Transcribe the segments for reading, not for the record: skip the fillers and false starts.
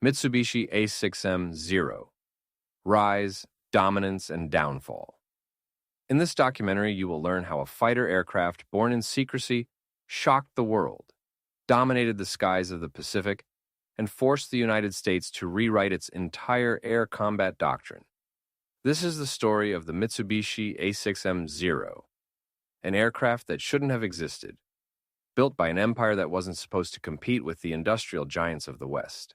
Mitsubishi A6M Zero: Rise, Dominance, and Downfall. In this documentary, you will learn how a fighter aircraft born in secrecy shocked the world, dominated the skies of the Pacific, and forced the United States to rewrite its entire air combat doctrine. This is the story of the Mitsubishi A6M Zero, an aircraft that shouldn't have existed, built by an empire that wasn't supposed to compete with the industrial giants of the West.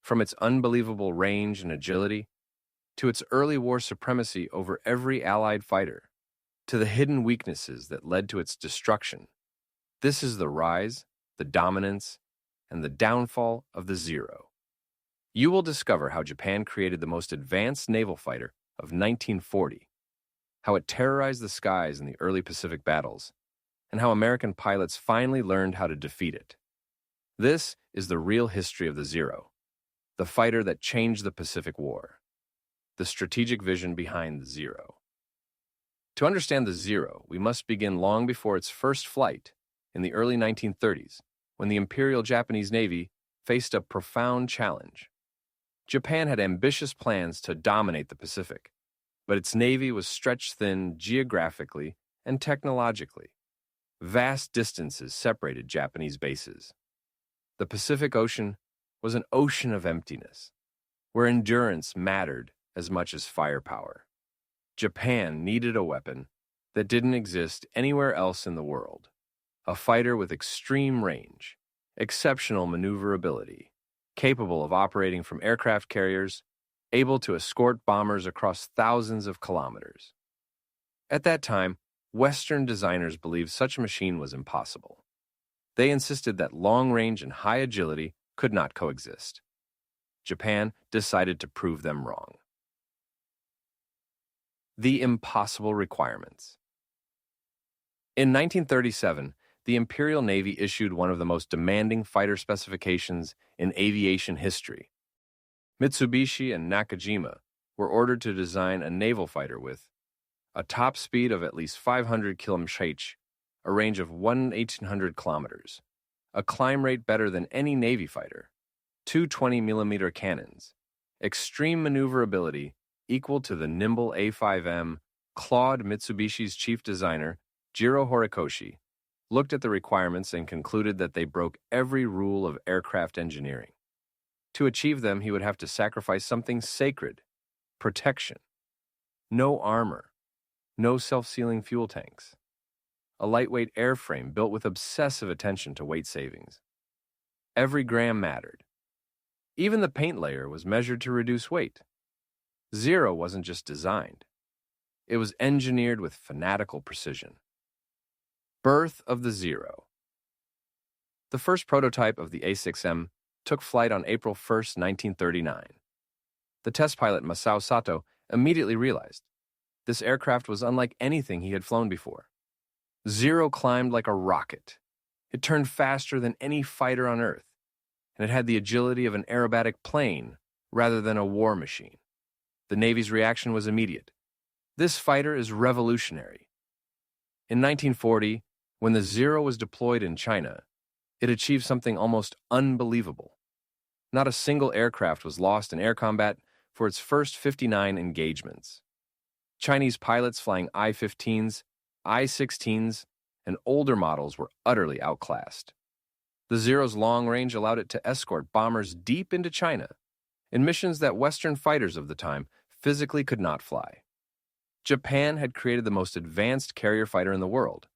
From its unbelievable range and agility, to its early war supremacy over every Allied fighter, to the hidden weaknesses that led to its destruction, this is the rise, the dominance, and the downfall of the Zero. You will discover how Japan created the most advanced naval fighter of 1940, how it terrorized the skies in the early Pacific battles, and how American pilots finally learned how to defeat it. This is the real history of the Zero, the fighter that changed the Pacific War, the strategic vision behind the Zero. To understand the Zero, we must begin long before its first flight in the early 1930s, when the Imperial Japanese Navy faced a profound challenge. Japan had ambitious plans to dominate the Pacific, but its navy was stretched thin geographically and technologically. Vast distances separated Japanese bases. The Pacific Ocean was an ocean of emptiness, where endurance mattered as much as firepower. Japan needed a weapon that didn't exist anywhere else in the world, a fighter with extreme range, exceptional maneuverability, capable of operating from aircraft carriers, able to escort bombers across thousands of kilometers. At that time, Western designers believed such a machine was impossible. They insisted that long range and high agility could not coexist. Japan decided to prove them wrong. The impossible requirements. In 1937, the Imperial Navy issued one of the most demanding fighter specifications in aviation history. Mitsubishi and Nakajima were ordered to design a naval fighter with a top speed of at least 500 km/h, a range of 1,800 kilometers, a climb rate better than any Navy fighter, two 20mm cannons, extreme maneuverability equal to the nimble A5M. Claude, Mitsubishi's chief designer, Jiro Horikoshi, looked at the requirements and concluded that they broke every rule of aircraft engineering. To achieve them, he would have to sacrifice something sacred: protection. No armor, no self-sealing fuel tanks, a lightweight airframe built with obsessive attention to weight savings. Every gram mattered. Even the paint layer was measured to reduce weight. Zero wasn't just designed. It was engineered with fanatical precision. Birth of the Zero. The first prototype of the A6M took flight on April 1, 1939. The test pilot Masao Sato immediately realized this aircraft was unlike anything he had flown before. Zero climbed like a rocket. It turned faster than any fighter on Earth, and it had the agility of an aerobatic plane rather than a war machine. The Navy's reaction was immediate. This fighter is revolutionary. In 1940, when the Zero was deployed in China, it achieved something almost unbelievable. Not a single aircraft was lost in air combat for its first 59 engagements. Chinese pilots flying I-15s, I-16s, and older models were utterly outclassed. The Zero's long range allowed it to escort bombers deep into China in missions that Western fighters of the time physically could not fly. Japan had created the most advanced carrier fighter in the world,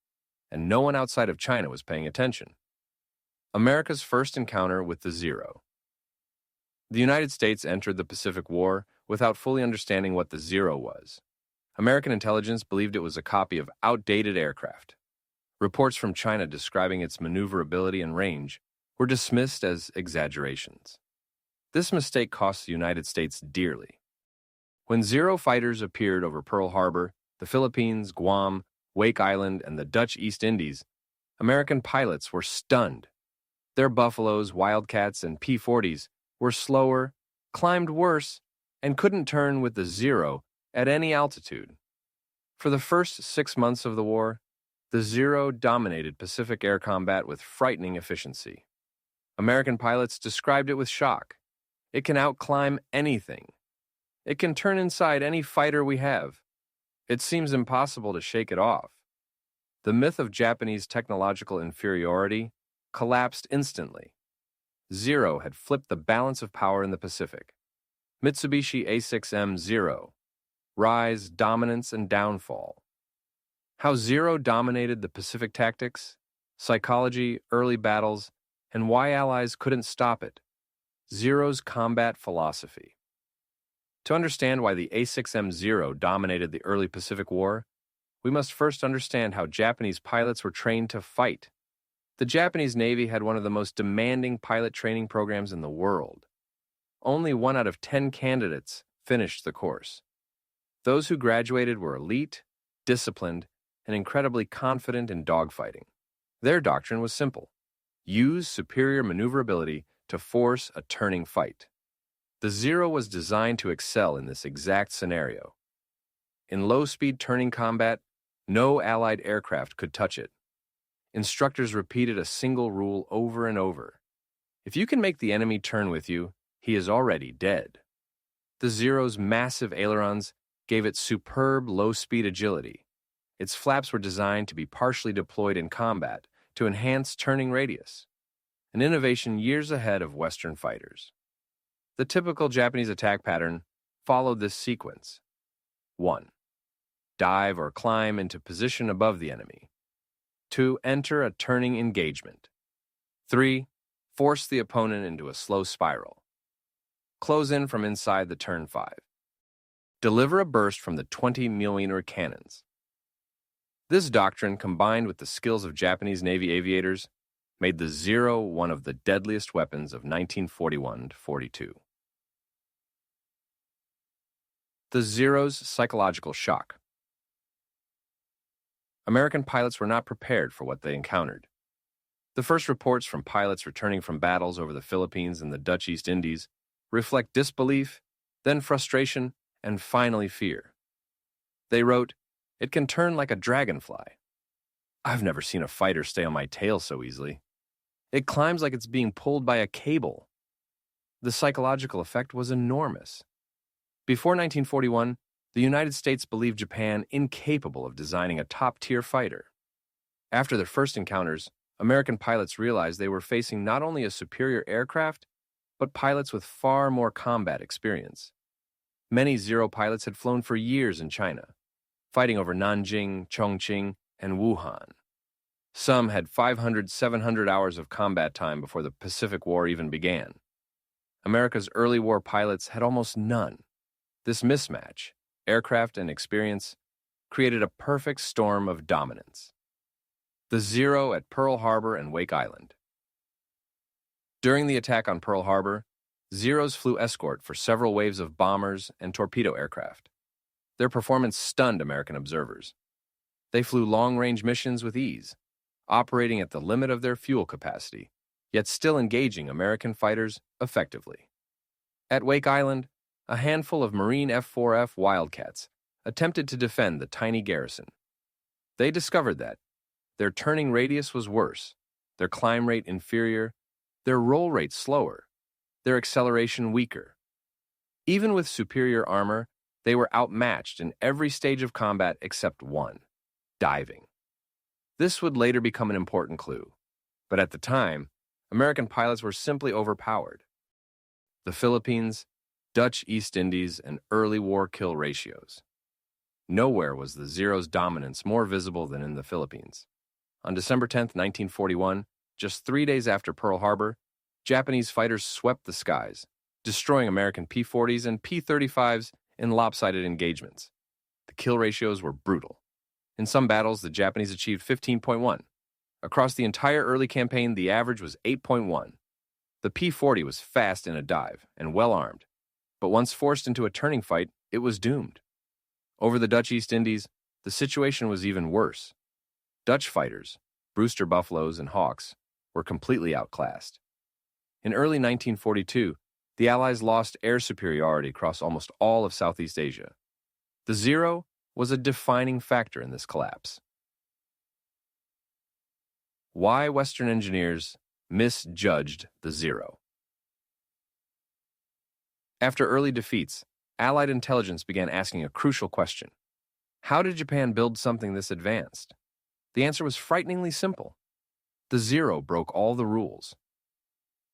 and no one outside of China was paying attention. America's first encounter with the Zero. The United States entered the Pacific War without fully understanding what the Zero was. American intelligence believed it was a copy of outdated aircraft. Reports from China describing its maneuverability and range were dismissed as exaggerations. This mistake cost the United States dearly. When Zero fighters appeared over Pearl Harbor, the Philippines, Guam, Wake Island, and the Dutch East Indies, American pilots were stunned. Their Buffaloes, Wildcats, and P-40s were slower, climbed worse, and couldn't turn with the Zero at any altitude. For the first 6 months of the war, the Zero dominated Pacific air combat with frightening efficiency. American pilots described it with shock. It can outclimb anything. It can turn inside any fighter we have. It seems impossible to shake it off. The myth of Japanese technological inferiority collapsed instantly. Zero had flipped the balance of power in the Pacific. Mitsubishi A6M Zero. Rise, dominance, and downfall. How Zero dominated the Pacific tactics, psychology, early battles, and why allies couldn't stop it. Zero's combat philosophy. To understand why the A6M Zero dominated the early Pacific War, we must first understand how Japanese pilots were trained to fight. The Japanese Navy had one of the most demanding pilot training programs in the world. Only 1 out of 10 candidates finished the course. Those who graduated were elite, disciplined, and incredibly confident in dogfighting. Their doctrine was simple: use superior maneuverability to force a turning fight. The Zero was designed to excel in this exact scenario. In low-speed turning combat, no Allied aircraft could touch it. Instructors repeated a single rule over and over: if you can make the enemy turn with you, he is already dead. The Zero's massive ailerons gave it superb low-speed agility. Its flaps were designed to be partially deployed in combat to enhance turning radius, an innovation years ahead of Western fighters. The typical Japanese attack pattern followed this sequence. 1. Dive or climb into position above the enemy. 2. Enter a turning engagement. 3. Force the opponent into a slow spiral. Close in from inside the turn 5. Deliver a burst from the 20mm cannons. This doctrine, combined with the skills of Japanese Navy aviators, made the Zero one of the deadliest weapons of 1941-42. The Zero's psychological shock. American pilots were not prepared for what they encountered. The first reports from pilots returning from battles over the Philippines and the Dutch East Indies reflect disbelief, then frustration, and finally fear. They wrote, "It can turn like a dragonfly. I've never seen a fighter stay on my tail so easily. It climbs like it's being pulled by a cable." The psychological effect was enormous. Before 1941, the United States believed Japan incapable of designing a top-tier fighter. After their first encounters, American pilots realized they were facing not only a superior aircraft, but pilots with far more combat experience. Many Zero pilots had flown for years in China, fighting over Nanjing, Chongqing, and Wuhan. Some had 500, 700 hours of combat time before the Pacific War even began. America's early war pilots had almost none. This mismatch, aircraft and experience, created a perfect storm of dominance. The Zero at Pearl Harbor and Wake Island. During the attack on Pearl Harbor, Zeros flew escort for several waves of bombers and torpedo aircraft. Their performance stunned American observers. They flew long-range missions with ease, operating at the limit of their fuel capacity, yet still engaging American fighters effectively. At Wake Island, a handful of Marine F-4F Wildcats attempted to defend the tiny garrison. They discovered that their turning radius was worse, their climb rate inferior, their roll rate slower, their acceleration weaker. Even with superior armor, they were outmatched in every stage of combat except one: diving. This would later become an important clue, but at the time, American pilots were simply overpowered. The Philippines, Dutch East Indies, and early war kill ratios. Nowhere was the Zero's dominance more visible than in the Philippines. On December 10, 1941, just 3 days after Pearl Harbor, Japanese fighters swept the skies, destroying American P-40s and P-35s in lopsided engagements. The kill ratios were brutal. In some battles, the Japanese achieved 15.1. Across the entire early campaign, the average was 8.1. The P-40 was fast in a dive and well-armed, but once forced into a turning fight, it was doomed. Over the Dutch East Indies, the situation was even worse. Dutch fighters, Brewster Buffaloes and Hawks, were completely outclassed. In early 1942, the Allies lost air superiority across almost all of Southeast Asia. The Zero was a defining factor in this collapse. Why Western engineers misjudged the Zero. After early defeats, Allied intelligence began asking a crucial question. How did Japan build something this advanced? The answer was frighteningly simple. The Zero broke all the rules.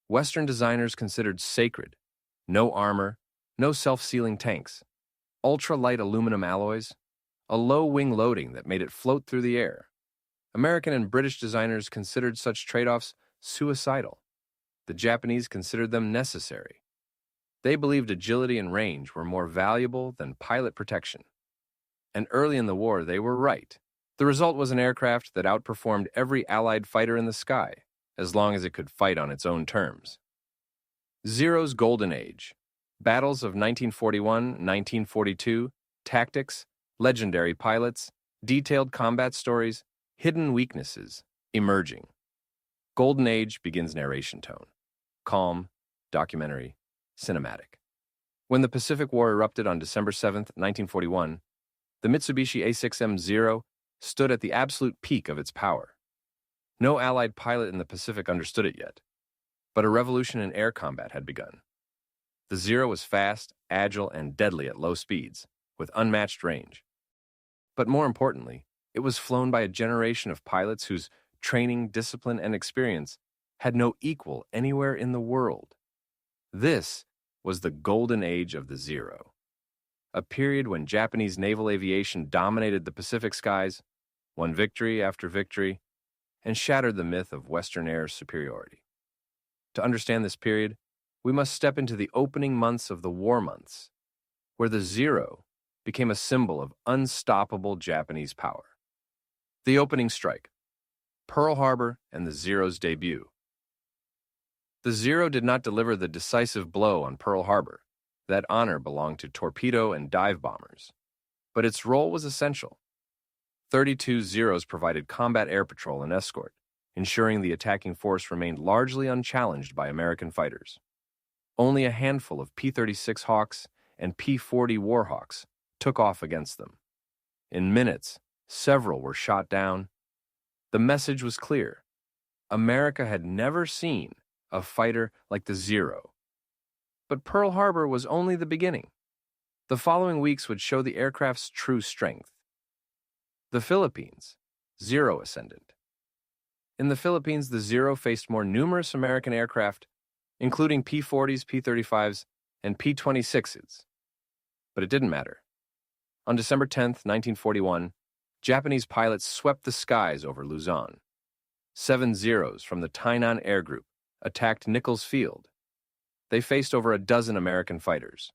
Western designers considered sacred: no armor, no self-sealing tanks, ultra-light aluminum alloys, a low wing loading that made it float through the air. American and British designers considered such trade-offs suicidal. The Japanese considered them necessary. They believed agility and range were more valuable than pilot protection. And early in the war, they were right. The result was an aircraft that outperformed every Allied fighter in the sky, as long as it could fight on its own terms. Zero's Golden Age. Battles of 1941, 1942, tactics, legendary pilots, detailed combat stories, hidden weaknesses, emerging. Golden Age begins narration tone. Calm, documentary, cinematic. When the Pacific War erupted on December 7, 1941, the Mitsubishi A6M Zero stood at the absolute peak of its power. No Allied pilot in the Pacific understood it yet, but a revolution in air combat had begun. The Zero was fast, agile, and deadly at low speeds, with unmatched range. But more importantly, it was flown by a generation of pilots whose training, discipline, and experience had no equal anywhere in the world. This was the golden age of the Zero, a period when Japanese naval aviation dominated the Pacific skies, won victory after victory, and shattered the myth of Western air superiority. To understand this period, we must step into the opening months of the war months, where the Zero became a symbol of unstoppable Japanese power. The opening strike, Pearl Harbor and the Zero's debut. The Zero did not deliver the decisive blow on Pearl Harbor. That honor belonged to torpedo and dive bombers. But its role was essential. 32 Zeros provided combat air patrol and escort, ensuring the attacking force remained largely unchallenged by American fighters. Only a handful of P-36 Hawks and P-40 Warhawks took off against them. In minutes, several were shot down. The message was clear. America had never seen a fighter like the Zero. But Pearl Harbor was only the beginning. The following weeks would show the aircraft's true strength. The Philippines, Zero ascendant. In the Philippines, the Zero faced more numerous American aircraft, including P-40s, P-35s, and P-26s. But it didn't matter. On December 10, 1941, Japanese pilots swept the skies over Luzon. 7 Zeros from the Tainan Air Group attacked Nichols Field. They faced over a dozen American fighters.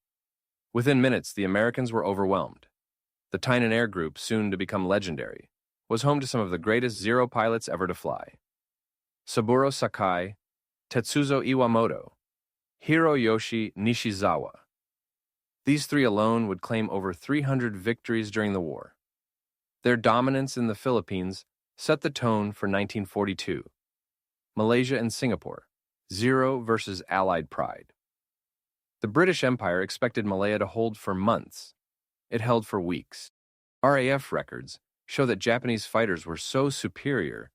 Within minutes, the Americans were overwhelmed. The Tainan Air Group, soon to become legendary, was home to some of the greatest Zero pilots ever to fly. Saburo Sakai, Tetsuzo Iwamoto, Hiroyoshi Nishizawa. These three alone would claim over 300 victories during the war. Their dominance in the Philippines set the tone for 1942. Malaysia and Singapore, Zero versus Allied pride. The British Empire expected Malaya to hold for months. It held for weeks. RAF records show that Japanese fighters were so superior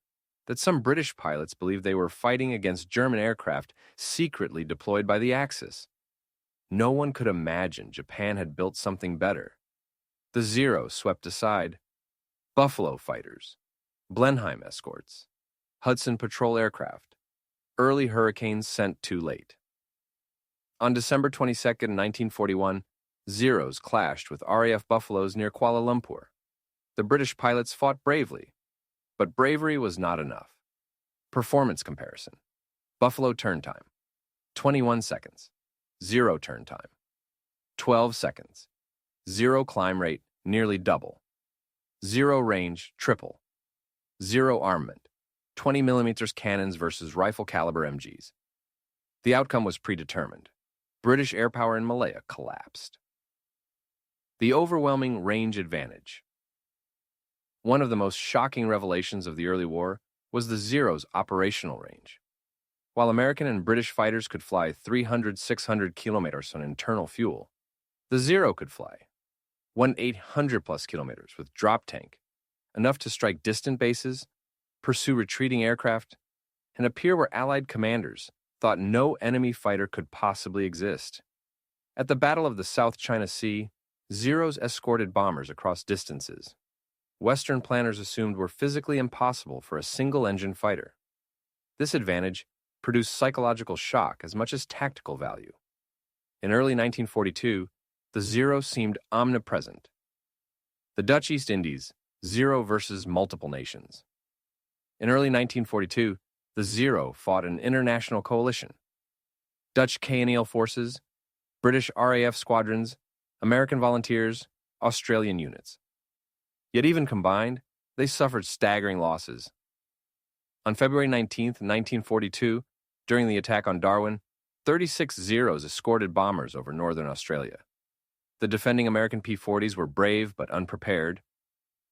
that some British pilots believed they were fighting against German aircraft secretly deployed by the Axis. No one could imagine Japan had built something better. The Zero swept aside Buffalo fighters, Blenheim escorts, Hudson patrol aircraft, early hurricanes sent too late. On December 22, 1941, Zeros clashed with RAF Buffaloes near Kuala Lumpur. The British pilots fought bravely, but bravery was not enough. Performance comparison. Buffalo turn time, 21 seconds. Zero turn time, 12 seconds. Zero climb rate, nearly double. Zero range, triple. Zero armament, 20 mm cannons versus rifle caliber MGs. The outcome was predetermined. British air power in Malaya collapsed. The overwhelming range advantage. One of the most shocking revelations of the early war was the Zero's operational range. While American and British fighters could fly 300-600 kilometers on internal fuel, the Zero could fly 800-plus kilometers with drop tank, enough to strike distant bases, pursue retreating aircraft, and appear where Allied commanders thought no enemy fighter could possibly exist. At the Battle of the South China Sea, Zeros escorted bombers across distances Western planners assumed were physically impossible for a single-engine fighter. This advantage produced psychological shock as much as tactical value. In early 1942, the Zero seemed omnipresent. The Dutch East Indies, Zero versus multiple nations. In early 1942, the Zero fought an international coalition. Dutch KNL forces, British RAF squadrons, American volunteers, Australian units. Yet even combined, they suffered staggering losses. On February 19, 1942, during the attack on Darwin, 36 Zeros escorted bombers over northern Australia. The defending American P-40s were brave but unprepared.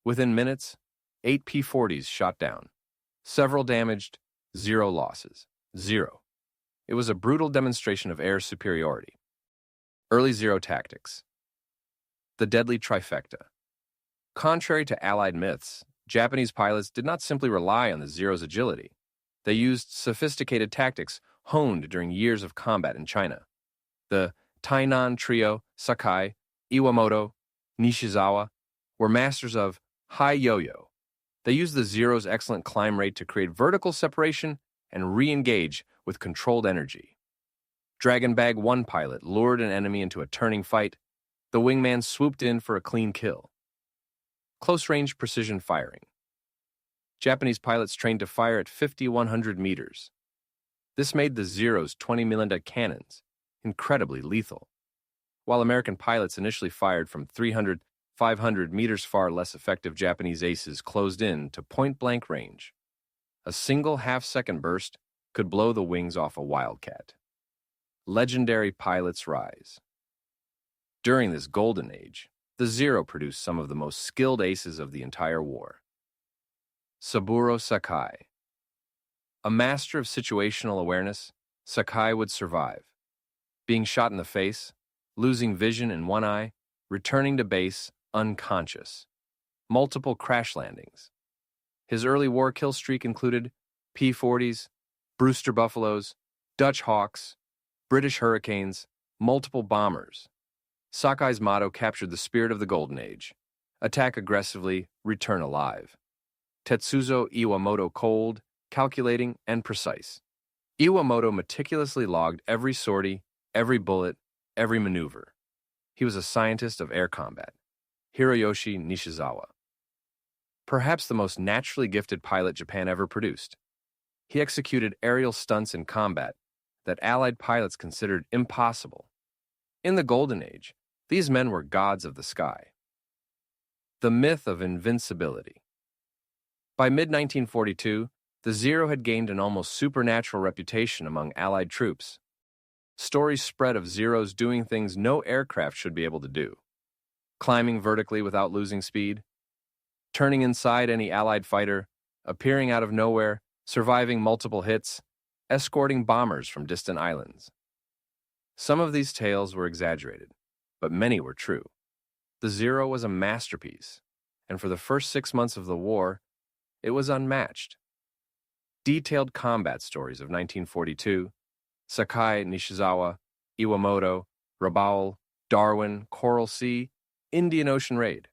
Within minutes, 8 P-40s shot down. Several damaged, 0 losses. 0. It was a brutal demonstration of air superiority. Early Zero tactics. The deadly trifecta. Contrary to Allied myths, Japanese pilots did not simply rely on the Zero's agility. They used sophisticated tactics honed during years of combat in China. The Tainan trio, Sakai, Iwamoto, Nishizawa, were masters of high yo-yo. They used the Zero's excellent climb rate to create vertical separation and re-engage with controlled energy. Dragon Bag 1 pilot lured an enemy into a turning fight. The wingman swooped in for a clean kill. Close-range precision firing. Japanese pilots trained to fire at 5,100 meters. This made the Zero's 20mm cannons incredibly lethal, while American pilots initially fired from 300, 500 meters. Far less effective Japanese aces closed in to point-blank range. A single half-second burst could blow the wings off a Wildcat. Legendary pilots rise. During this golden age, the Zero produced some of the most skilled aces of the entire war. Saburo Sakai. A master of situational awareness, Sakai would survive. Being shot in the face, losing vision in one eye, returning to base unconscious. Multiple crash landings. His early war kill streak included P-40s, Brewster Buffaloes, Dutch Hawks, British Hurricanes, multiple bombers. Sakai's motto captured the spirit of the Golden Age. Attack aggressively, return alive. Tetsuzo Iwamoto cold, calculating, and precise. Iwamoto meticulously logged every sortie, every bullet, every maneuver. He was a scientist of air combat. Hiroyoshi Nishizawa. Perhaps the most naturally gifted pilot Japan ever produced. He executed aerial stunts in combat that Allied pilots considered impossible. In the Golden Age, these men were gods of the sky. The myth of invincibility. By mid-1942, the Zero had gained an almost supernatural reputation among Allied troops. Stories spread of Zeros doing things no aircraft should be able to do. Climbing vertically without losing speed, turning inside any Allied fighter, appearing out of nowhere, surviving multiple hits, escorting bombers from distant islands. Some of these tales were exaggerated, but many were true. The Zero was a masterpiece, and for the first 6 months of the war, it was unmatched. Detailed combat stories of 1942, Sakai, Nishizawa, Iwamoto, Rabaul, Darwin, Coral Sea, Indian Ocean Raid.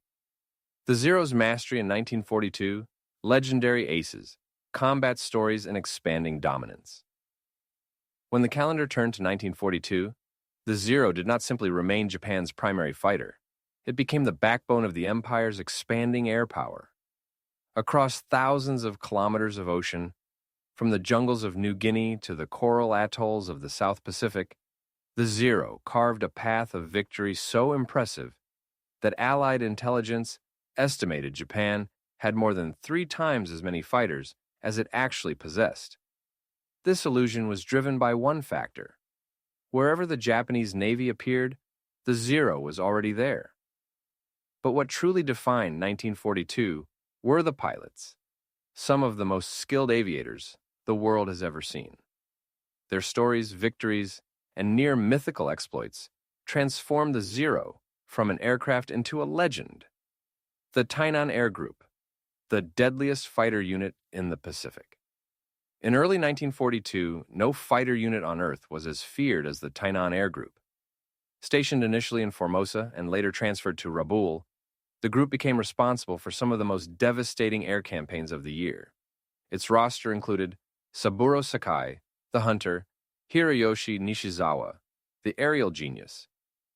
The Zero's mastery in 1942, legendary aces, combat stories, and expanding dominance. When the calendar turned to 1942, the Zero did not simply remain Japan's primary fighter. It became the backbone of the empire's expanding air power. Across thousands of kilometers of ocean, from the jungles of New Guinea to the coral atolls of the South Pacific, the Zero carved a path of victory so impressive that Allied intelligence estimated Japan had more than 3 times as many fighters as it actually possessed. This illusion was driven by one factor. Wherever the Japanese Navy appeared, the Zero was already there. But what truly defined 1942 were the pilots, some of the most skilled aviators the world has ever seen. Their stories, victories, and near mythical exploits transformed the Zero from an aircraft into a legend. The Tainan Air Group, the deadliest fighter unit in the Pacific. In early 1942, no fighter unit on Earth was as feared as the Tainan Air Group. Stationed initially in Formosa and later transferred to Rabaul, the group became responsible for some of the most devastating air campaigns of the year. Its roster included Saburo Sakai, the hunter, Hiroyoshi Nishizawa, the aerial genius,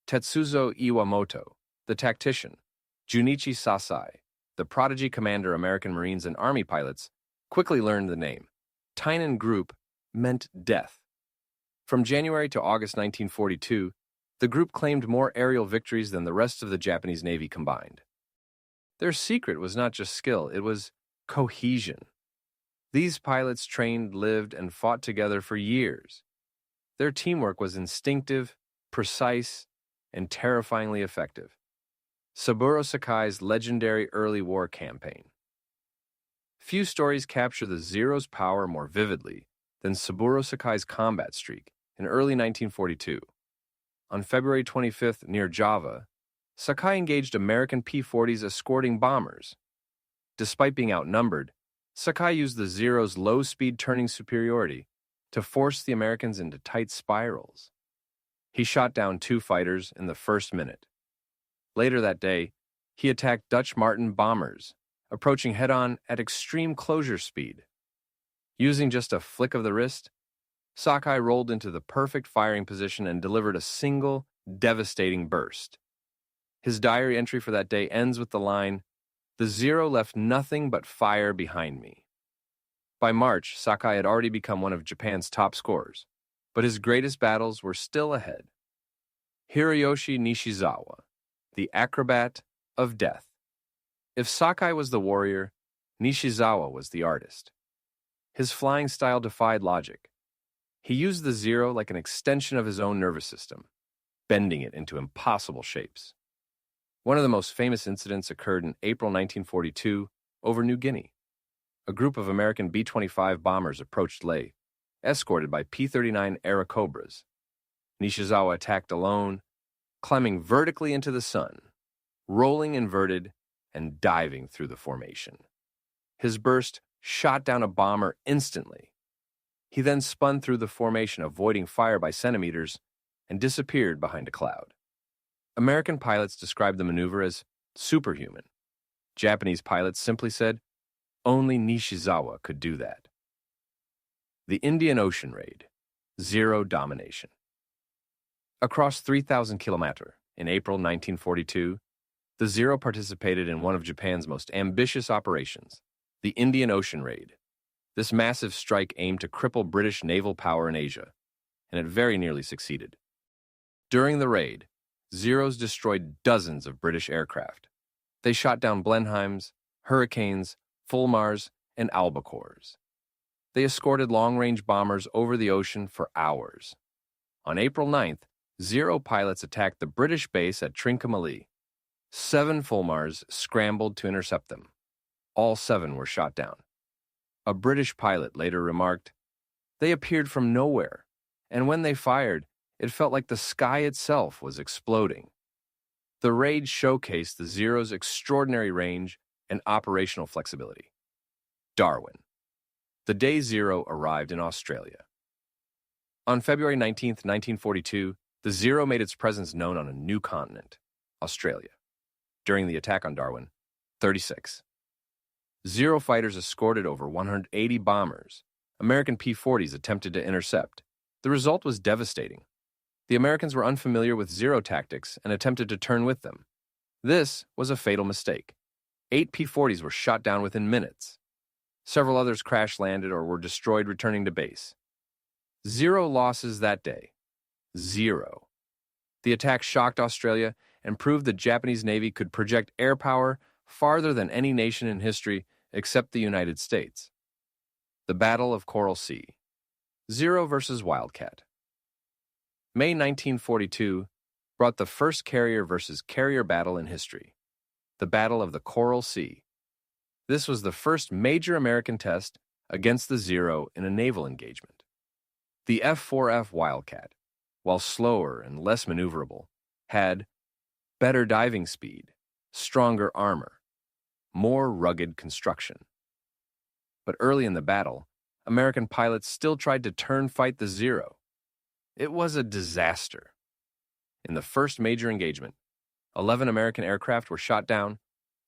Tetsuzo Iwamoto, the tactician, Junichi Sasai, the prodigy commander. American Marines and Army pilots quickly learned the name. Tainan Group meant death. From January to August 1942, the group claimed more aerial victories than the rest of the Japanese Navy combined. Their secret was not just skill, it was cohesion. These pilots trained, lived, and fought together for years. Their teamwork was instinctive, precise, and terrifyingly effective. Saburo Sakai's legendary early war campaign. Few stories capture the Zero's power more vividly than Saburo Sakai's combat streak in early 1942. On February 25th, near Java, Sakai engaged American P-40s escorting bombers. Despite being outnumbered, Sakai used the Zero's low-speed turning superiority to force the Americans into tight spirals. He shot down 2 fighters in the first minute. Later that day, he attacked Dutch Martin bombers, approaching head-on at extreme closure speed. Using just a flick of the wrist, Sakai rolled into the perfect firing position and delivered a single, devastating burst. His diary entry for that day ends with the line, "The Zero left nothing but fire behind me." By March, Sakai had already become one of Japan's top scorers, but his greatest battles were still ahead. Hiroyoshi Nishizawa, the acrobat of death. If Sakai was the warrior, Nishizawa was the artist. His flying style defied logic. He used the Zero like an extension of his own nervous system, bending it into impossible shapes. One of the most famous incidents occurred in April 1942 over New Guinea. A group of American B-25 bombers approached Lae, escorted by P-39 Airacobras. Nishizawa attacked alone, climbing vertically into the sun, rolling inverted, and diving through the formation. His burst shot down a bomber instantly. He then spun through the formation, avoiding fire by centimeters, and disappeared behind a cloud. American pilots described the maneuver as superhuman. Japanese pilots simply said, only Nishizawa could do that. The Indian Ocean Raid, Zero Domination. Across 3,000 kilometers, in April 1942, the Zero participated in one of Japan's most ambitious operations, the Indian Ocean Raid. This massive strike aimed to cripple British naval power in Asia, and it very nearly succeeded. During the raid, Zeros destroyed dozens of British aircraft. They shot down Blenheims, Hurricanes, Fulmars, and Albacores. They escorted long-range bombers over the ocean for hours. On April 9th, Zero pilots attacked the British base at Trincomalee. 7 Fulmars scrambled to intercept them. All 7 were shot down. A British pilot later remarked, "They appeared from nowhere, and when they fired, it felt like the sky itself was exploding." The raid showcased the Zero's extraordinary range and operational flexibility. Darwin. The day Zero arrived in Australia. On February 19, 1942, the Zero made its presence known on a new continent, Australia. During the attack on Darwin, 36. Zero fighters escorted over 180 bombers. American P-40s attempted to intercept. The result was devastating. The Americans were unfamiliar with Zero tactics and attempted to turn with them. This was a fatal mistake. 8 P-40s were shot down within minutes. Several others crash-landed or were destroyed returning to base. 0 losses that day. 0. The attack shocked Australia and proved the Japanese Navy could project air power farther than any nation in history except the United States. The Battle of Coral Sea. Zero versus Wildcat. May 1942 brought the first carrier versus carrier battle in history, the Battle of the Coral Sea. This was the first major American test against the Zero in a naval engagement. The F-4F Wildcat, while slower and less maneuverable, had better diving speed, stronger armor, more rugged construction. But early in the battle, American pilots still tried to turn fight the Zero. It was a disaster. In the first major engagement, 11 American aircraft were shot down.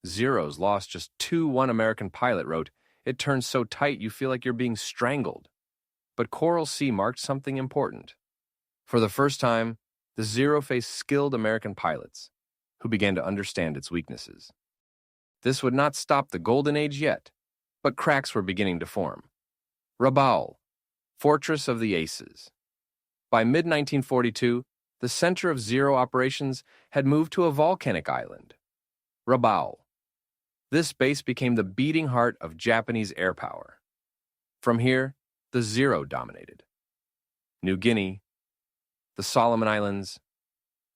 Zeros lost just 2. One American pilot wrote, "It turned so tight you feel like you're being strangled." But Coral Sea marked something important. For the first time, the Zero faced skilled American pilots, who began to understand its weaknesses. This would not stop the golden age yet, but cracks were beginning to form. Rabaul, Fortress of the Aces. By mid-1942, the center of Zero operations had moved to a volcanic island, Rabaul. This base became the beating heart of Japanese air power. From here, the Zero dominated. New Guinea, the Solomon Islands,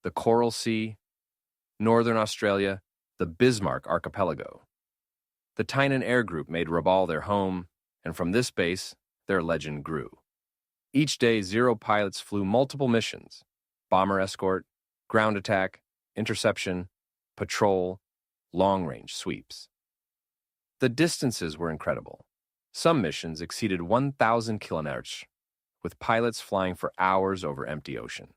the Coral Sea, Northern Australia, the Bismarck Archipelago. The Tainan Air Group made Rabaul their home, and from this base, their legend grew. Each day, Zero pilots flew multiple missions: bomber escort, ground attack, interception, patrol, long-range sweeps. The distances were incredible. Some missions exceeded 1,000 kilometers, with pilots flying for hours over empty ocean.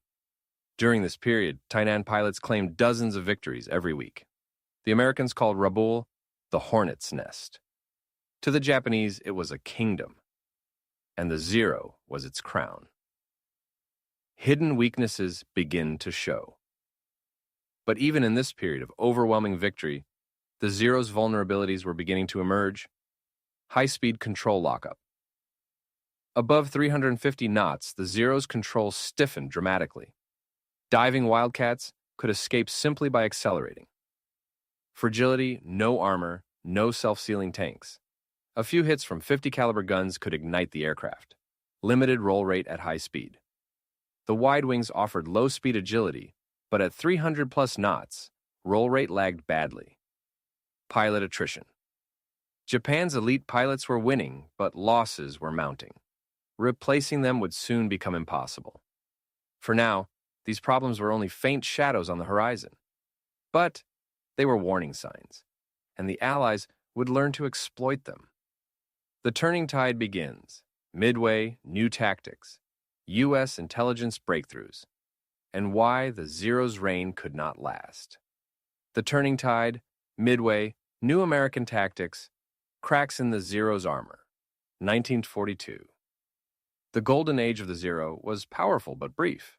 During this period, Tainan pilots claimed dozens of victories every week. The Americans called Rabaul the Hornet's Nest. To the Japanese, it was a kingdom, and the Zero was its crown. Hidden weaknesses begin to show. But even in this period of overwhelming victory, the Zero's vulnerabilities were beginning to emerge. High-speed control lockup. Above 350 knots, the Zero's control stiffened dramatically. Diving Wildcats could escape simply by accelerating. Fragility, no armor, no self-sealing tanks. A few hits from 50 caliber guns could ignite the aircraft. Limited roll rate at high speed. The wide wings offered low-speed agility, but at 300-plus knots, roll rate lagged badly. Pilot attrition. Japan's elite pilots were winning, but losses were mounting. Replacing them would soon become impossible. For now, these problems were only faint shadows on the horizon. But they were warning signs, and the Allies would learn to exploit them. The turning tide begins. Midway, new tactics, U.S. intelligence breakthroughs, and why the Zero's reign could not last. The turning tide, Midway, new American tactics, cracks in the Zero's armor. 1942. The golden age of the Zero was powerful but brief.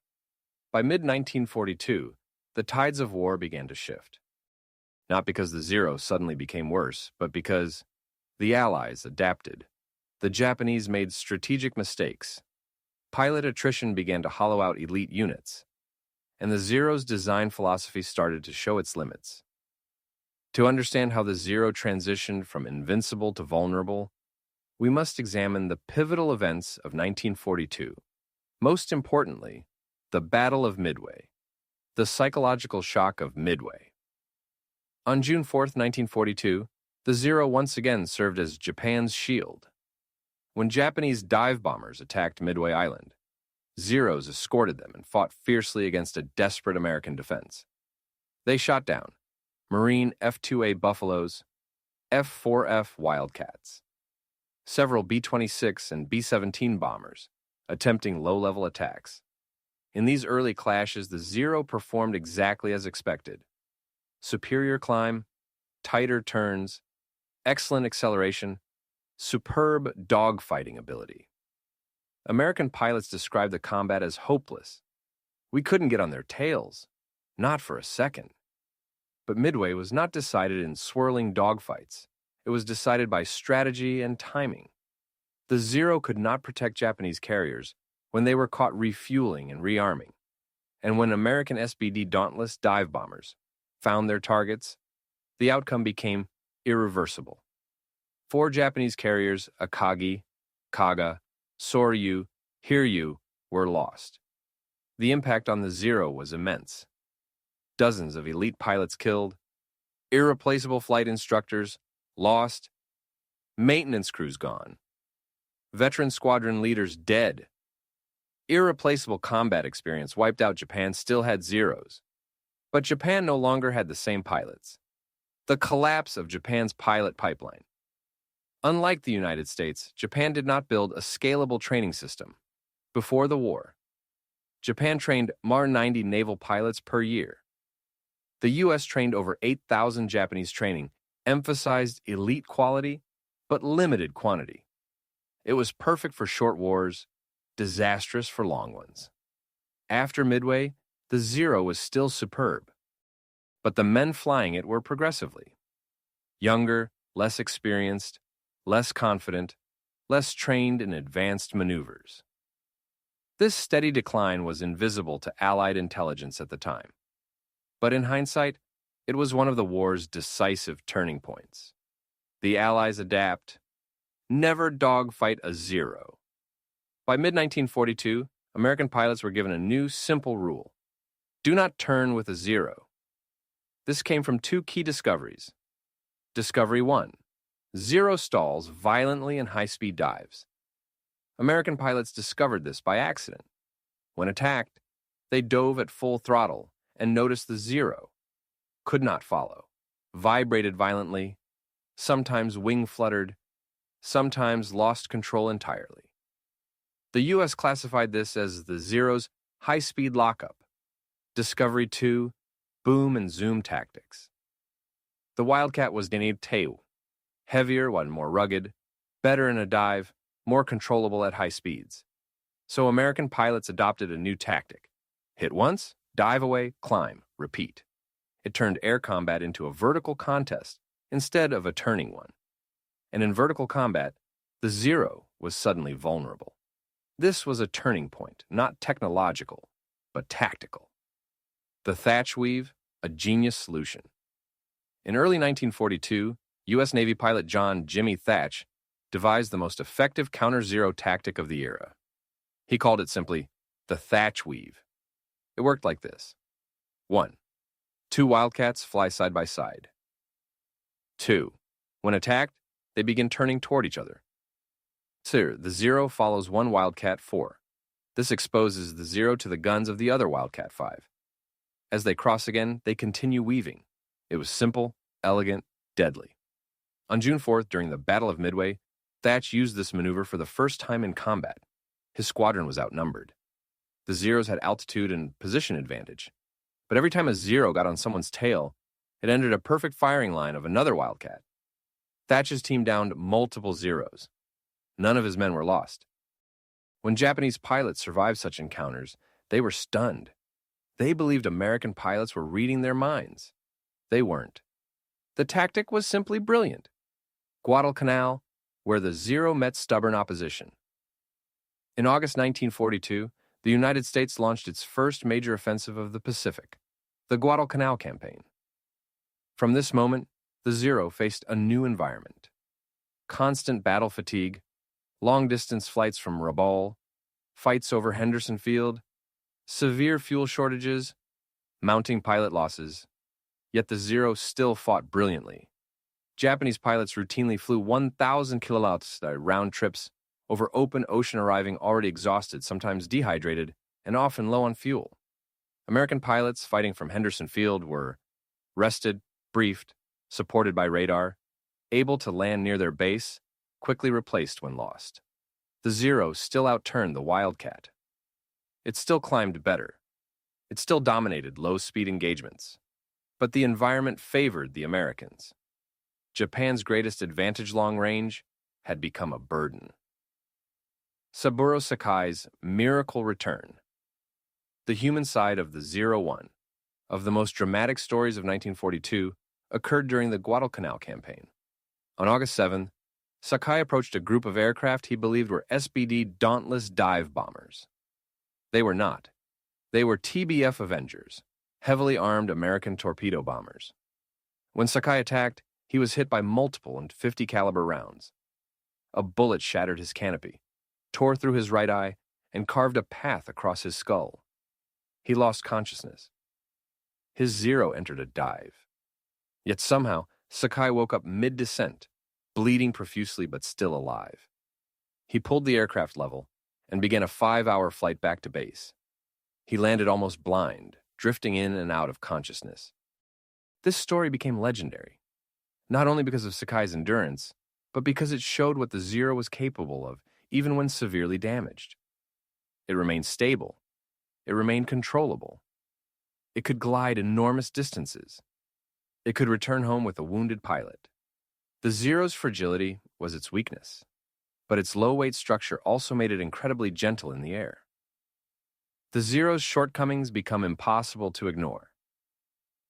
By mid-1942, the tides of war began to shift. Not because the Zero suddenly became worse, but because the Allies adapted. The Japanese made strategic mistakes. Pilot attrition began to hollow out elite units, and the Zero's design philosophy started to show its limits. To understand how the Zero transitioned from invincible to vulnerable, we must examine the pivotal events of 1942. Most importantly, the Battle of Midway, the psychological shock of Midway. On June 4, 1942, the Zero once again served as Japan's shield. When Japanese dive bombers attacked Midway Island, Zeros escorted them and fought fiercely against a desperate American defense. They shot down Marine F-2A Buffaloes, F-4F Wildcats, several B-26 and B-17 bombers, attempting low-level attacks. In these early clashes, the Zero performed exactly as expected. Superior climb, tighter turns, excellent acceleration, superb dogfighting ability. American pilots described the combat as hopeless. We couldn't get on their tails, not for a second. But Midway was not decided in swirling dogfights. It was decided by strategy and timing. The Zero could not protect Japanese carriers when they were caught refueling and rearming. And when American SBD Dauntless dive bombers found their targets, the outcome became irreversible. 4 Japanese carriers, Akagi, Kaga, Soryu, Hiryu, were lost. The impact on the Zero was immense. Dozens of elite pilots killed, irreplaceable flight instructors lost, maintenance crews gone, veteran squadron leaders dead. Irreplaceable combat experience wiped out. Japan still had Zeros, but Japan no longer had the same pilots. The collapse of Japan's pilot pipeline. Unlike the United States, Japan did not build a scalable training system. Before the war, Japan trained Mar-90 naval pilots per year. The U.S. trained over 8,000 Japanese training, emphasized elite quality, but limited quantity. It was perfect for short wars, disastrous for long ones. After Midway, the Zero was still superb, but the men flying it were progressively younger, less experienced, less confident, less trained in advanced maneuvers. This steady decline was invisible to Allied intelligence at the time. But in hindsight, it was one of the war's decisive turning points. The Allies adapt. Never dogfight a Zero. By mid-1942, American pilots were given a new, simple rule. Do not turn with a Zero. This came from two key discoveries. Discovery 1. Zero stalls violently in high-speed dives. American pilots discovered this by accident. When attacked, they dove at full throttle and noticed the Zero could not follow, vibrated violently, sometimes wing fluttered, sometimes lost control entirely. The U.S. classified this as the Zero's high-speed lockup. Discovery 2, boom and zoom tactics. The Wildcat was named Teu, heavier and more rugged, better in a dive, more controllable at high speeds. So American pilots adopted a new tactic. Hit once, dive away, climb, repeat. It turned air combat into a vertical contest instead of a turning one. And in vertical combat, the Zero was suddenly vulnerable. This was a turning point, not technological, but tactical. The thatch weave, a genius solution. In early 1942, U.S. Navy pilot John Jimmy Thatch devised the most effective counter-Zero tactic of the era. He called it simply the thatch weave. It worked like this. 1. 2 Wildcats fly side by side. 2. When attacked, they begin turning toward each other. 2. The Zero follows one Wildcat 4. This exposes the Zero to the guns of the other Wildcat 5. As they cross again, they continue weaving. It was simple, elegant, deadly. On June 4th, during the Battle of Midway, Thatch used this maneuver for the first time in combat. His squadron was outnumbered. The Zeros had altitude and position advantage. But every time a Zero got on someone's tail, it entered a perfect firing line of another Wildcat. Thatch's team downed multiple Zeros. None of his men were lost. When Japanese pilots survived such encounters, they were stunned. They believed American pilots were reading their minds. They weren't. The tactic was simply brilliant. Guadalcanal, where the Zero met stubborn opposition. In August 1942, the United States launched its first major offensive of the Pacific, the Guadalcanal campaign. From this moment, the Zero faced a new environment. Constant battle fatigue, long-distance flights from Rabaul, fights over Henderson Field, severe fuel shortages, mounting pilot losses. Yet the Zero still fought brilliantly. Japanese pilots routinely flew 1,000 kilometers round trips over open ocean, arriving already exhausted, sometimes dehydrated, and often low on fuel. American pilots fighting from Henderson Field were rested, briefed, supported by radar, able to land near their base, quickly replaced when lost. The Zero still outturned the Wildcat. It still climbed better. It still dominated low-speed engagements. But the environment favored the Americans. Japan's greatest advantage, long range, had become a burden. Saburo Sakai's miracle return. The human side of the Zero-1, of the most dramatic stories of 1942, occurred during the Guadalcanal campaign. On August 7th, Sakai approached a group of aircraft he believed were SBD Dauntless dive bombers. They were not. They were TBF Avengers, heavily armed American torpedo bombers. When Sakai attacked, he was hit by multiple .50 caliber rounds. A bullet shattered his canopy, tore through his right eye, and carved a path across his skull. He lost consciousness. His Zero entered a dive. Yet somehow, Sakai woke up mid-descent, bleeding profusely but still alive. He pulled the aircraft level and began a 5-hour flight back to base. He landed almost blind, drifting in and out of consciousness. This story became legendary, not only because of Sakai's endurance, but because it showed what the Zero was capable of, even when severely damaged. It remained stable. it remained controllable. It could glide enormous distances. It could return home with a wounded pilot. The Zero's fragility was its weakness, but its low-weight structure also made it incredibly gentle in the air. The Zero's shortcomings become impossible to ignore.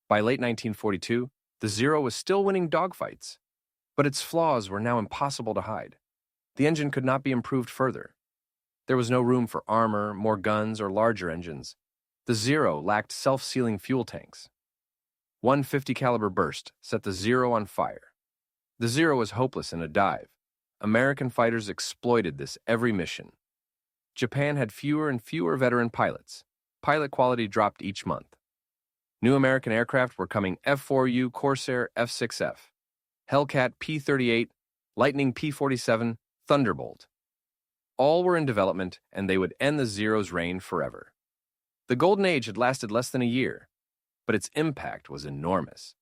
By late 1942, the Zero was still winning dogfights, but its flaws were now impossible to hide. The engine could not be improved further. There was no room for armor, more guns, or larger engines. The Zero lacked self-sealing fuel tanks. One .50 caliber burst set the Zero on fire. The Zero was hopeless in a dive. American fighters exploited this every mission. Japan had fewer and fewer veteran pilots. Pilot quality dropped each month. New American aircraft were coming: F-4U, Corsair, F-6F, Hellcat P-38, Lightning P-47, Thunderbolt. All were in development, and they would end the Zero's reign forever. The Golden Age had lasted less than a year, but its impact was enormous.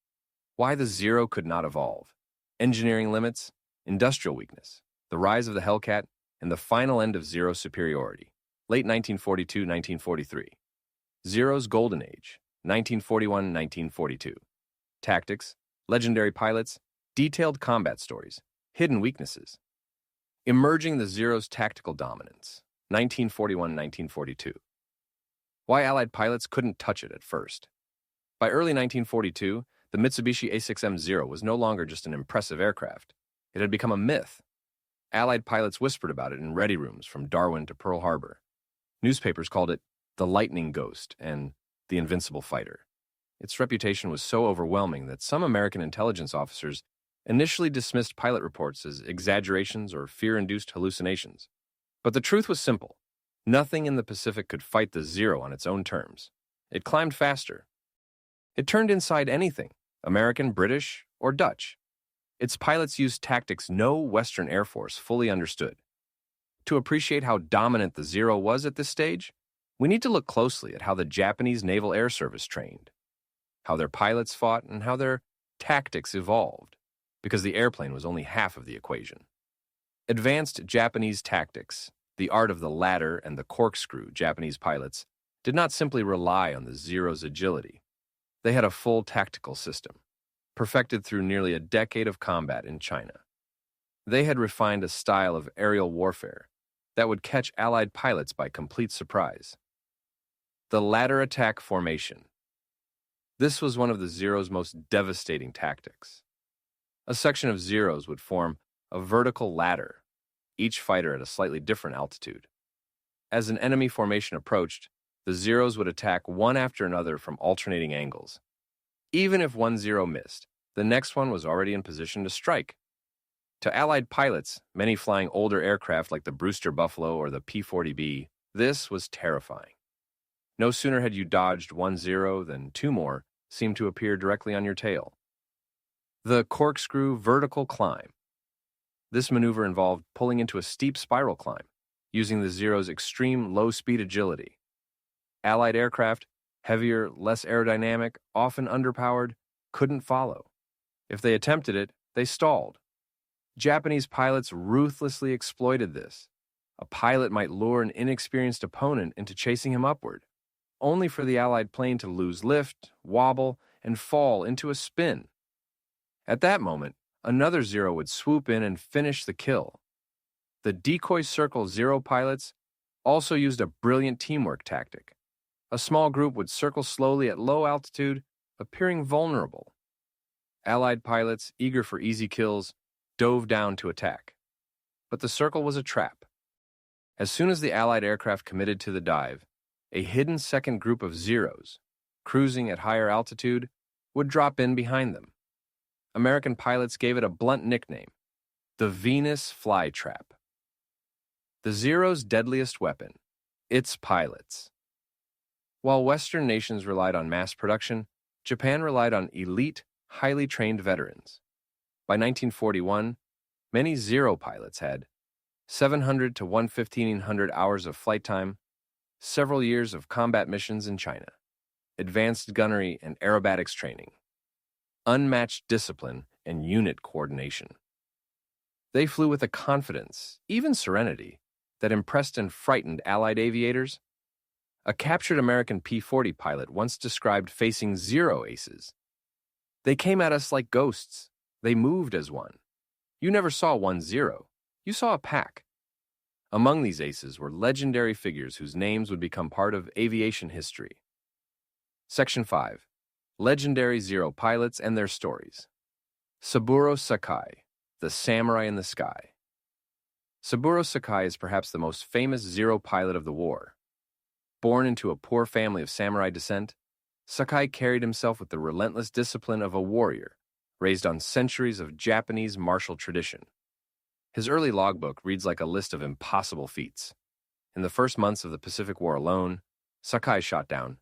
Why the Zero could not evolve: engineering limits, industrial weakness, the rise of the Hellcat, and the final end of Zero superiority. Late 1942-1943. Zero's Golden Age, 1941-1942. Tactics, legendary pilots, detailed combat stories, hidden weaknesses. Emerging the Zero's tactical dominance, 1941-1942. Why Allied pilots couldn't touch it at first. By early 1942, the Mitsubishi A6M Zero was no longer just an impressive aircraft. It had become a myth. Allied pilots whispered about it in ready rooms from Darwin to Pearl Harbor. Newspapers called it the Lightning Ghost and the Invincible Fighter. Its reputation was so overwhelming that some American intelligence officers initially dismissed pilot reports as exaggerations or fear-induced hallucinations. But the truth was simple. Nothing in the Pacific could fight the Zero on its own terms. It climbed faster. It turned inside anything, American, British, or Dutch. Its pilots used tactics no Western Air Force fully understood. To appreciate how dominant the Zero was at this stage, we need to look closely at how the Japanese Naval Air Service trained, how their pilots fought, and how their tactics evolved, because the airplane was only half of the equation. Advanced Japanese tactics, the art of the ladder and the corkscrew Japanese pilots, did not simply rely on the Zero's agility. They had a full tactical system, perfected through nearly a decade of combat in China. They had refined a style of aerial warfare that would catch Allied pilots by complete surprise. The ladder attack formation. This was one of the Zero's most devastating tactics. A section of Zeros would form a vertical ladder, each fighter at a slightly different altitude. As an enemy formation approached, the Zeros would attack one after another from alternating angles. Even if one Zero missed, the next one was already in position to strike. To Allied pilots, many flying older aircraft like the Brewster Buffalo or the P-40B, this was terrifying. No sooner had you dodged one Zero than two more seemed to appear directly on your tail. The corkscrew vertical climb. This maneuver involved pulling into a steep spiral climb, using the Zero's extreme low-speed agility. Allied aircraft, heavier, less aerodynamic, often underpowered, couldn't follow. If they attempted it, they stalled. Japanese pilots ruthlessly exploited this. A pilot might lure an inexperienced opponent into chasing him upward, only for the Allied plane to lose lift, wobble, and fall into a spin. At that moment, another Zero would swoop in and finish the kill. The decoy circle Zero pilots also used a brilliant teamwork tactic. A small group would circle slowly at low altitude, appearing vulnerable. Allied pilots, eager for easy kills, dove down to attack. But the circle was a trap. As soon as the Allied aircraft committed to the dive, a hidden second group of Zeros, cruising at higher altitude, would drop in behind them. American pilots gave it a blunt nickname, the Venus Flytrap. The Zero's deadliest weapon, its pilots. While Western nations relied on mass production, Japan relied on elite, highly trained veterans. By 1941, many Zero pilots had 700 to 1,500 hours of flight time, several years of combat missions in China, advanced gunnery and aerobatics training, unmatched discipline and unit coordination. They flew with a confidence, even serenity, that impressed and frightened Allied aviators. A captured American P-40 pilot once described facing Zero aces. They came at us like ghosts. They moved as one. You never saw one Zero. You saw a pack. Among these aces were legendary figures whose names would become part of aviation history. Section 5. Legendary Zero pilots and their stories. Saburo Sakai, the samurai in the sky. Saburo Sakai is perhaps the most famous Zero pilot of the war. Born into a poor family of samurai descent, Sakai carried himself with the relentless discipline of a warrior, raised on centuries of Japanese martial tradition. His early logbook reads like a list of impossible feats. In the first months of the Pacific War alone, Sakai shot down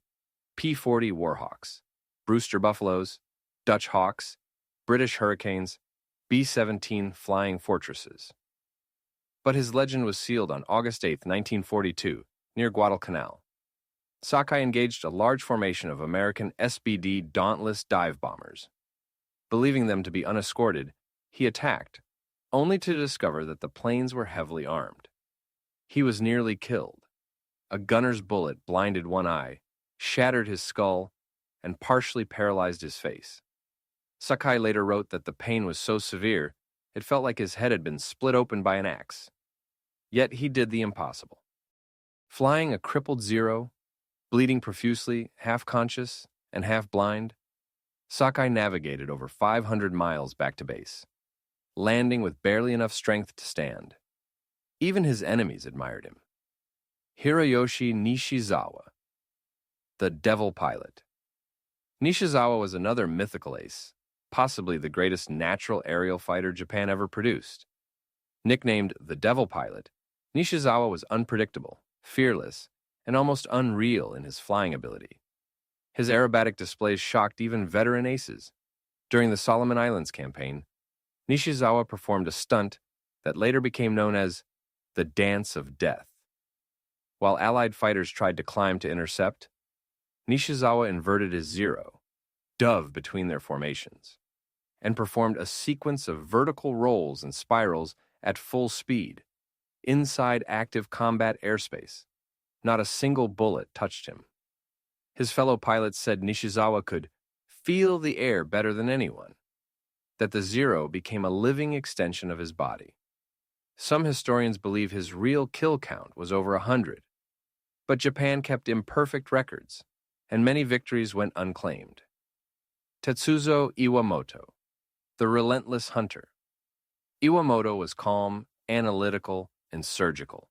P-40 Warhawks, Brewster Buffaloes, Dutch Hawks, British Hurricanes, B-17 Flying Fortresses. But his legend was sealed on August 8, 1942, near Guadalcanal. Sakai engaged a large formation of American SBD Dauntless dive bombers. Believing them to be unescorted, he attacked, only to discover that the planes were heavily armed. He was nearly killed. A gunner's bullet blinded one eye, shattered his skull, and partially paralyzed his face. Sakai later wrote that the pain was so severe, it felt like his head had been split open by an axe. Yet he did the impossible. Flying a crippled Zero, bleeding profusely, half-conscious, and half-blind, Sakai navigated over 500 miles back to base, landing with barely enough strength to stand. Even his enemies admired him. Hiroyoshi Nishizawa, the Devil Pilot. Nishizawa was another mythical ace, possibly the greatest natural aerial fighter Japan ever produced. Nicknamed the Devil Pilot, Nishizawa was unpredictable, fearless, and almost unreal in his flying ability. His aerobatic displays shocked even veteran aces. During the Solomon Islands campaign, Nishizawa performed a stunt that later became known as the Dance of Death. While Allied fighters tried to climb to intercept, Nishizawa inverted his Zero, dove between their formations, and performed a sequence of vertical rolls and spirals at full speed, inside active combat airspace. Not a single bullet touched him. His fellow pilots said Nishizawa could feel the air better than anyone, that the Zero became a living extension of his body. Some historians believe his real kill count was over 100, but Japan kept imperfect records, and many victories went unclaimed. Tetsuzo Iwamoto, the relentless hunter. Iwamoto was calm, analytical, and surgical.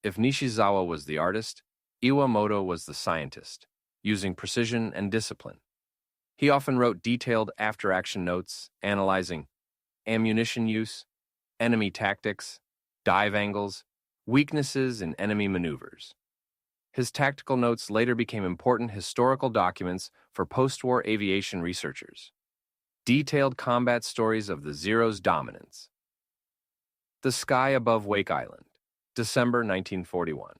If Nishizawa was the artist, Iwamoto was the scientist, using precision and discipline. He often wrote detailed after-action notes, analyzing ammunition use, enemy tactics, dive angles, weaknesses in enemy maneuvers. His tactical notes later became important historical documents for post-war aviation researchers. Detailed combat stories of the Zero's dominance. The Sky Above Wake Island, December 1941.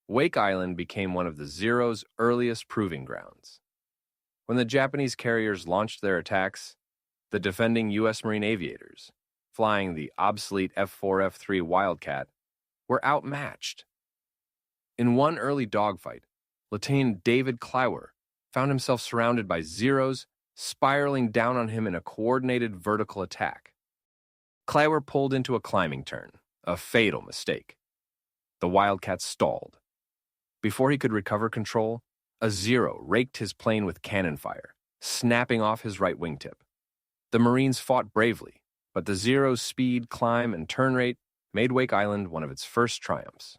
Wake Island became one of the Zero's earliest proving grounds. When the Japanese carriers launched their attacks, the defending U.S. Marine aviators, flying the obsolete F-4, F-3 Wildcat, were outmatched. In one early dogfight, Lieutenant David Clower found himself surrounded by Zeros spiraling down on him in a coordinated vertical attack. Clower pulled into a climbing turn, a fatal mistake. The Wildcat stalled. Before he could recover control, a Zero raked his plane with cannon fire, snapping off his right wingtip. The Marines fought bravely, but the Zero's speed, climb, and turn rate made Wake Island one of its first triumphs.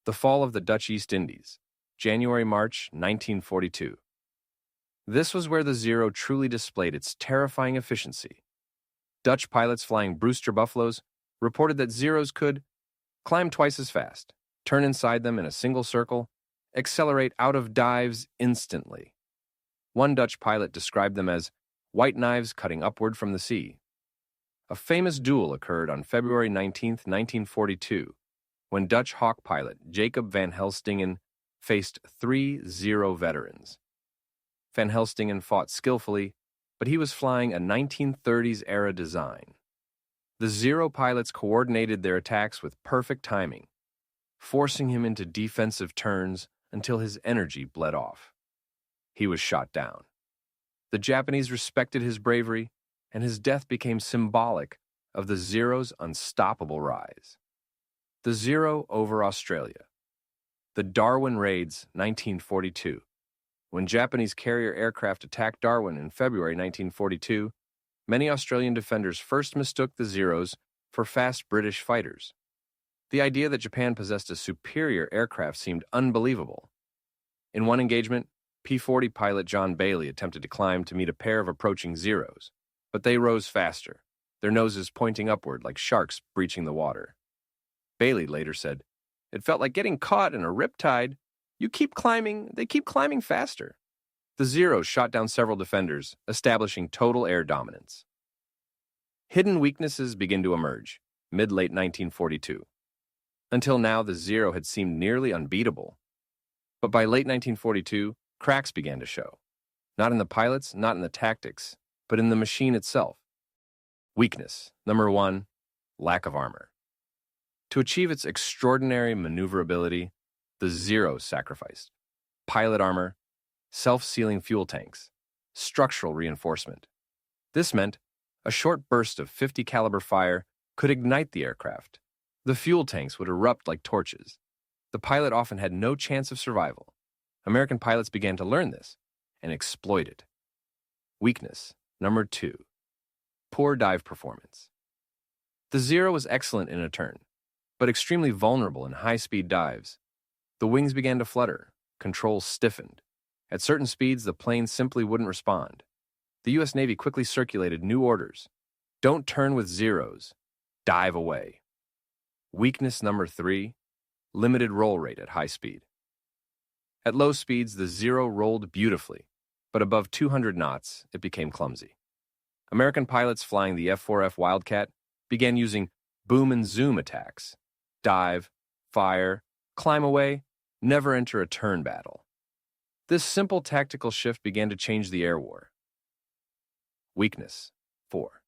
The fall of the Dutch East Indies, January-March 1942. This was where the Zero truly displayed its terrifying efficiency. Dutch pilots flying Brewster Buffaloes reported that Zeros could climb twice as fast, turn inside them in a single circle, accelerate out of dives instantly. One Dutch pilot described them as white knives cutting upward from the sea. A famous duel occurred on February 19, 1942, when Dutch Hawk pilot Jacob van Helstingen faced 3 Zero veterans. Van Helstingen fought skillfully, but he was flying a 1930s-era design. The Zero pilots coordinated their attacks with perfect timing, forcing him into defensive turns until his energy bled off. He was shot down. The Japanese respected his bravery, and his death became symbolic of the Zero's unstoppable rise. The Zero over Australia. The Darwin Raids, 1942. When Japanese carrier aircraft attacked Darwin in February 1942, many Australian defenders first mistook the Zeros for fast British fighters. The idea that Japan possessed a superior aircraft seemed unbelievable. In one engagement, P-40 pilot John Bailey attempted to climb to meet a pair of approaching Zeros, but they rose faster, their noses pointing upward like sharks breaching the water. Bailey later said, "It felt like getting caught in a riptide. You keep climbing, they keep climbing faster." The Zeros shot down several defenders, establishing total air dominance. Hidden weaknesses begin to emerge, mid-late 1942. Until now, the Zero had seemed nearly unbeatable. But by late 1942, cracks began to show. Not in the pilots, not in the tactics, but in the machine itself. Weakness. Number 1, lack of armor. To achieve its extraordinary maneuverability, the Zero sacrificed pilot armor, self-sealing fuel tanks, structural reinforcement. This meant a short burst of .50 caliber fire could ignite the aircraft. The fuel tanks would erupt like torches. The pilot often had no chance of survival. American pilots began to learn this and exploit it. Weakness. Number 2, poor dive performance. The Zero was excellent in a turn, but extremely vulnerable in high-speed dives. The wings began to flutter, controls stiffened. At certain speeds, the plane simply wouldn't respond. The U.S. Navy quickly circulated new orders. Don't turn with Zeros. Dive away. Weakness number 3, limited roll rate at high speed. At low speeds, the Zero rolled beautifully, but above 200 knots, it became clumsy. American pilots flying the F-4F Wildcat began using boom and zoom attacks. Dive, fire, climb away, never enter a turn battle. This simple tactical shift began to change the air war. Weakness 4.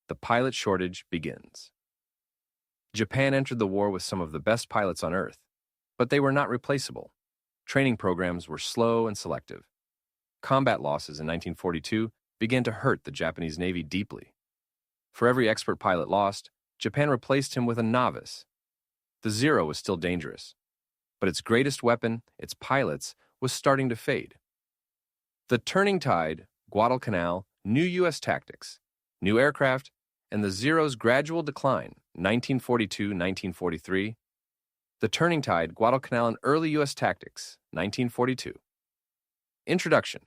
The pilot shortage begins. Japan entered the war with some of the best pilots on Earth, but they were not replaceable. Training programs were slow and selective. Combat losses in 1942 began to hurt the Japanese Navy deeply. For every expert pilot lost, Japan replaced him with a novice. The Zero was still dangerous, but its greatest weapon, its pilots, was starting to fade. The turning tide, Guadalcanal, new U.S. tactics, new aircraft, and the Zero's gradual decline, 1942-1943. The turning tide, Guadalcanal, and early U.S. tactics, 1942. Introduction.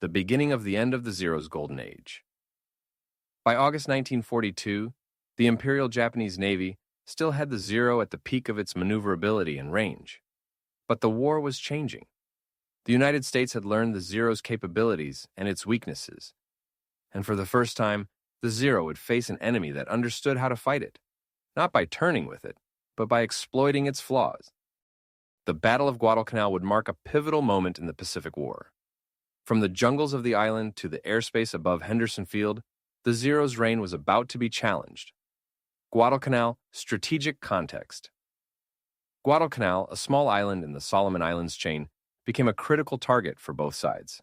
The beginning of the end of the Zero's golden age. By August 1942, the Imperial Japanese Navy still had the Zero at the peak of its maneuverability and range. But the war was changing. The United States had learned the Zero's capabilities and its weaknesses. And for the first time, the Zero would face an enemy that understood how to fight it, not by turning with it, but by exploiting its flaws. The Battle of Guadalcanal would mark a pivotal moment in the Pacific War. From the jungles of the island to the airspace above Henderson Field, the Zero's reign was about to be challenged. Guadalcanal, strategic context. Guadalcanal, a small island in the Solomon Islands chain, became a critical target for both sides.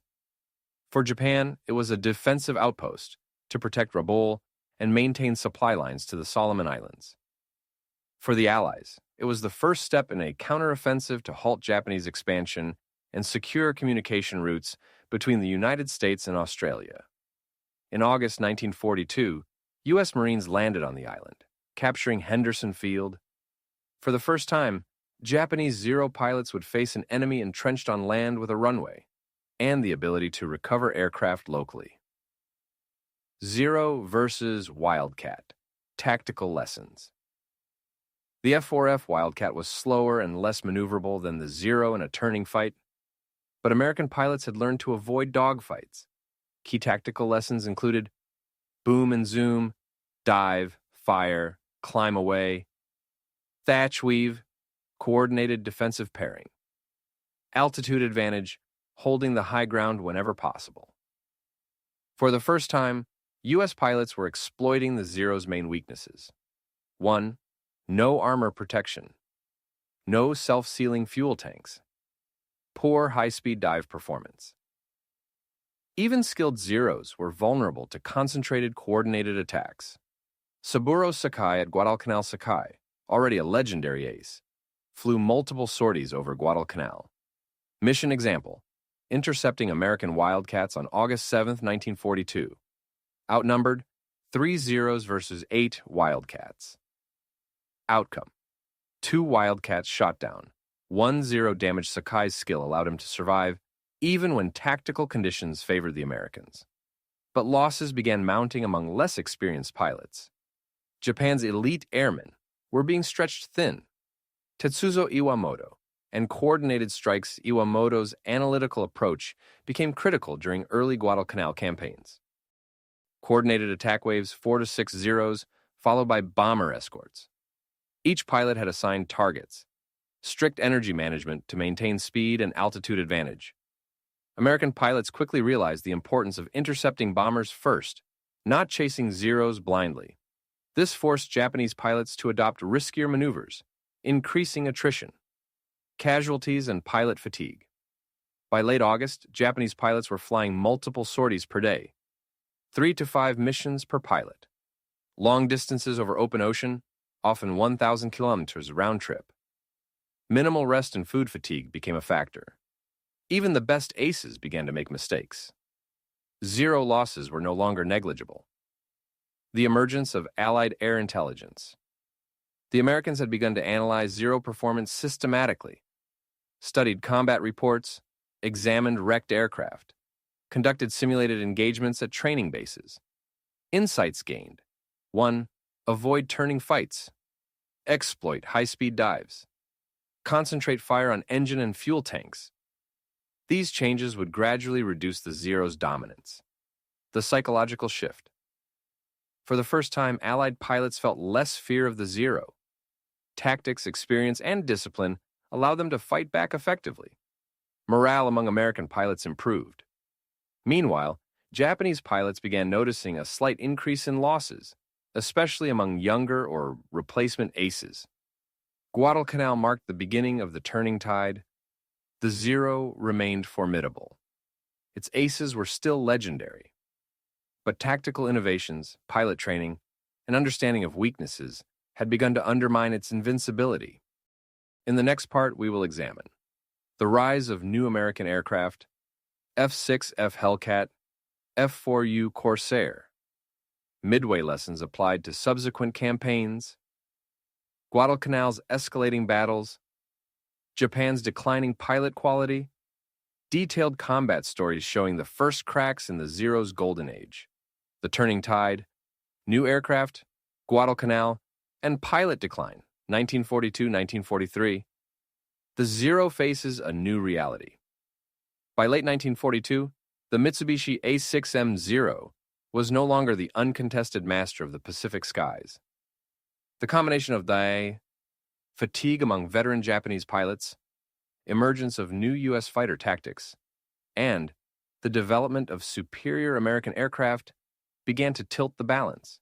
For Japan, it was a defensive outpost to protect Rabaul and maintain supply lines to the Solomon Islands. For the Allies, it was the first step in a counteroffensive to halt Japanese expansion and secure communication routes between the United States and Australia. In August 1942, U.S. Marines landed on the island, capturing Henderson Field. For the first time, Japanese Zero pilots would face an enemy entrenched on land with a runway and the ability to recover aircraft locally. Zero versus Wildcat. Tactical lessons. The F-4F Wildcat was slower and less maneuverable than the Zero in a turning fight, but American pilots had learned to avoid dogfights. Key tactical lessons included boom and zoom, dive, fire, climb away, thatch weave, coordinated defensive pairing, altitude advantage, holding the high ground whenever possible. For the first time, U.S. pilots were exploiting the Zero's main weaknesses. 1. No armor protection. No self-sealing fuel tanks. Poor high-speed dive performance. Even skilled Zeros were vulnerable to concentrated, coordinated attacks. Saburo Sakai at Guadalcanal Sakai, already a legendary ace, flew multiple sorties over Guadalcanal. Mission example: intercepting American Wildcats on August 7, 1942. Outnumbered, 3 Zeros versus 8 Wildcats. Outcome: 2 Wildcats shot down. 1 Zero damaged. Sakai's skill allowed him to survive, even when tactical conditions favored the Americans. But losses began mounting among less experienced pilots. Japan's elite airmen were being stretched thin. Tetsuzo Iwamoto and coordinated strikes. Iwamoto's analytical approach became critical during early Guadalcanal campaigns. Coordinated attack waves, 4 to 6 Zeros, followed by bomber escorts. Each pilot had assigned targets. Strict energy management to maintain speed and altitude advantage. American pilots quickly realized the importance of intercepting bombers first, not chasing Zeros blindly. This forced Japanese pilots to adopt riskier maneuvers, increasing attrition, casualties, and pilot fatigue. By late August, Japanese pilots were flying multiple sorties per day, 3 to 5 missions per pilot. Long distances over open ocean, often 1,000 kilometers round trip. Minimal rest and food fatigue became a factor. Even the best aces began to make mistakes. Zero losses were no longer negligible. The emergence of Allied air intelligence. The Americans had begun to analyze Zero performance systematically, studied combat reports, examined wrecked aircraft, conducted simulated engagements at training bases. Insights gained: 1. Avoid turning fights. Exploit high-speed dives. Concentrate fire on engine and fuel tanks. These changes would gradually reduce the Zero's dominance. The psychological shift. For the first time, Allied pilots felt less fear of the Zero. Tactics, experience, and discipline allowed them to fight back effectively. Morale among American pilots improved. Meanwhile, Japanese pilots began noticing a slight increase in losses, especially among younger or replacement aces. Guadalcanal marked the beginning of the turning tide. The Zero remained formidable. Its aces were still legendary. But tactical innovations, pilot training, and understanding of weaknesses had begun to undermine its invincibility. In the next part, we will examine the rise of new American aircraft, F-6F Hellcat, F-4U Corsair, Midway lessons applied to subsequent campaigns, Guadalcanal's escalating battles, Japan's declining pilot quality, detailed combat stories showing the first cracks in the Zero's golden age, the turning tide, new aircraft, Guadalcanal, and pilot decline, 1942-1943. The Zero faces a new reality. By late 1942, the Mitsubishi A6M Zero was no longer the uncontested master of the Pacific skies. The combination of the fatigue among veteran Japanese pilots, emergence of new U.S. fighter tactics, and the development of superior American aircraft began to tilt the balance.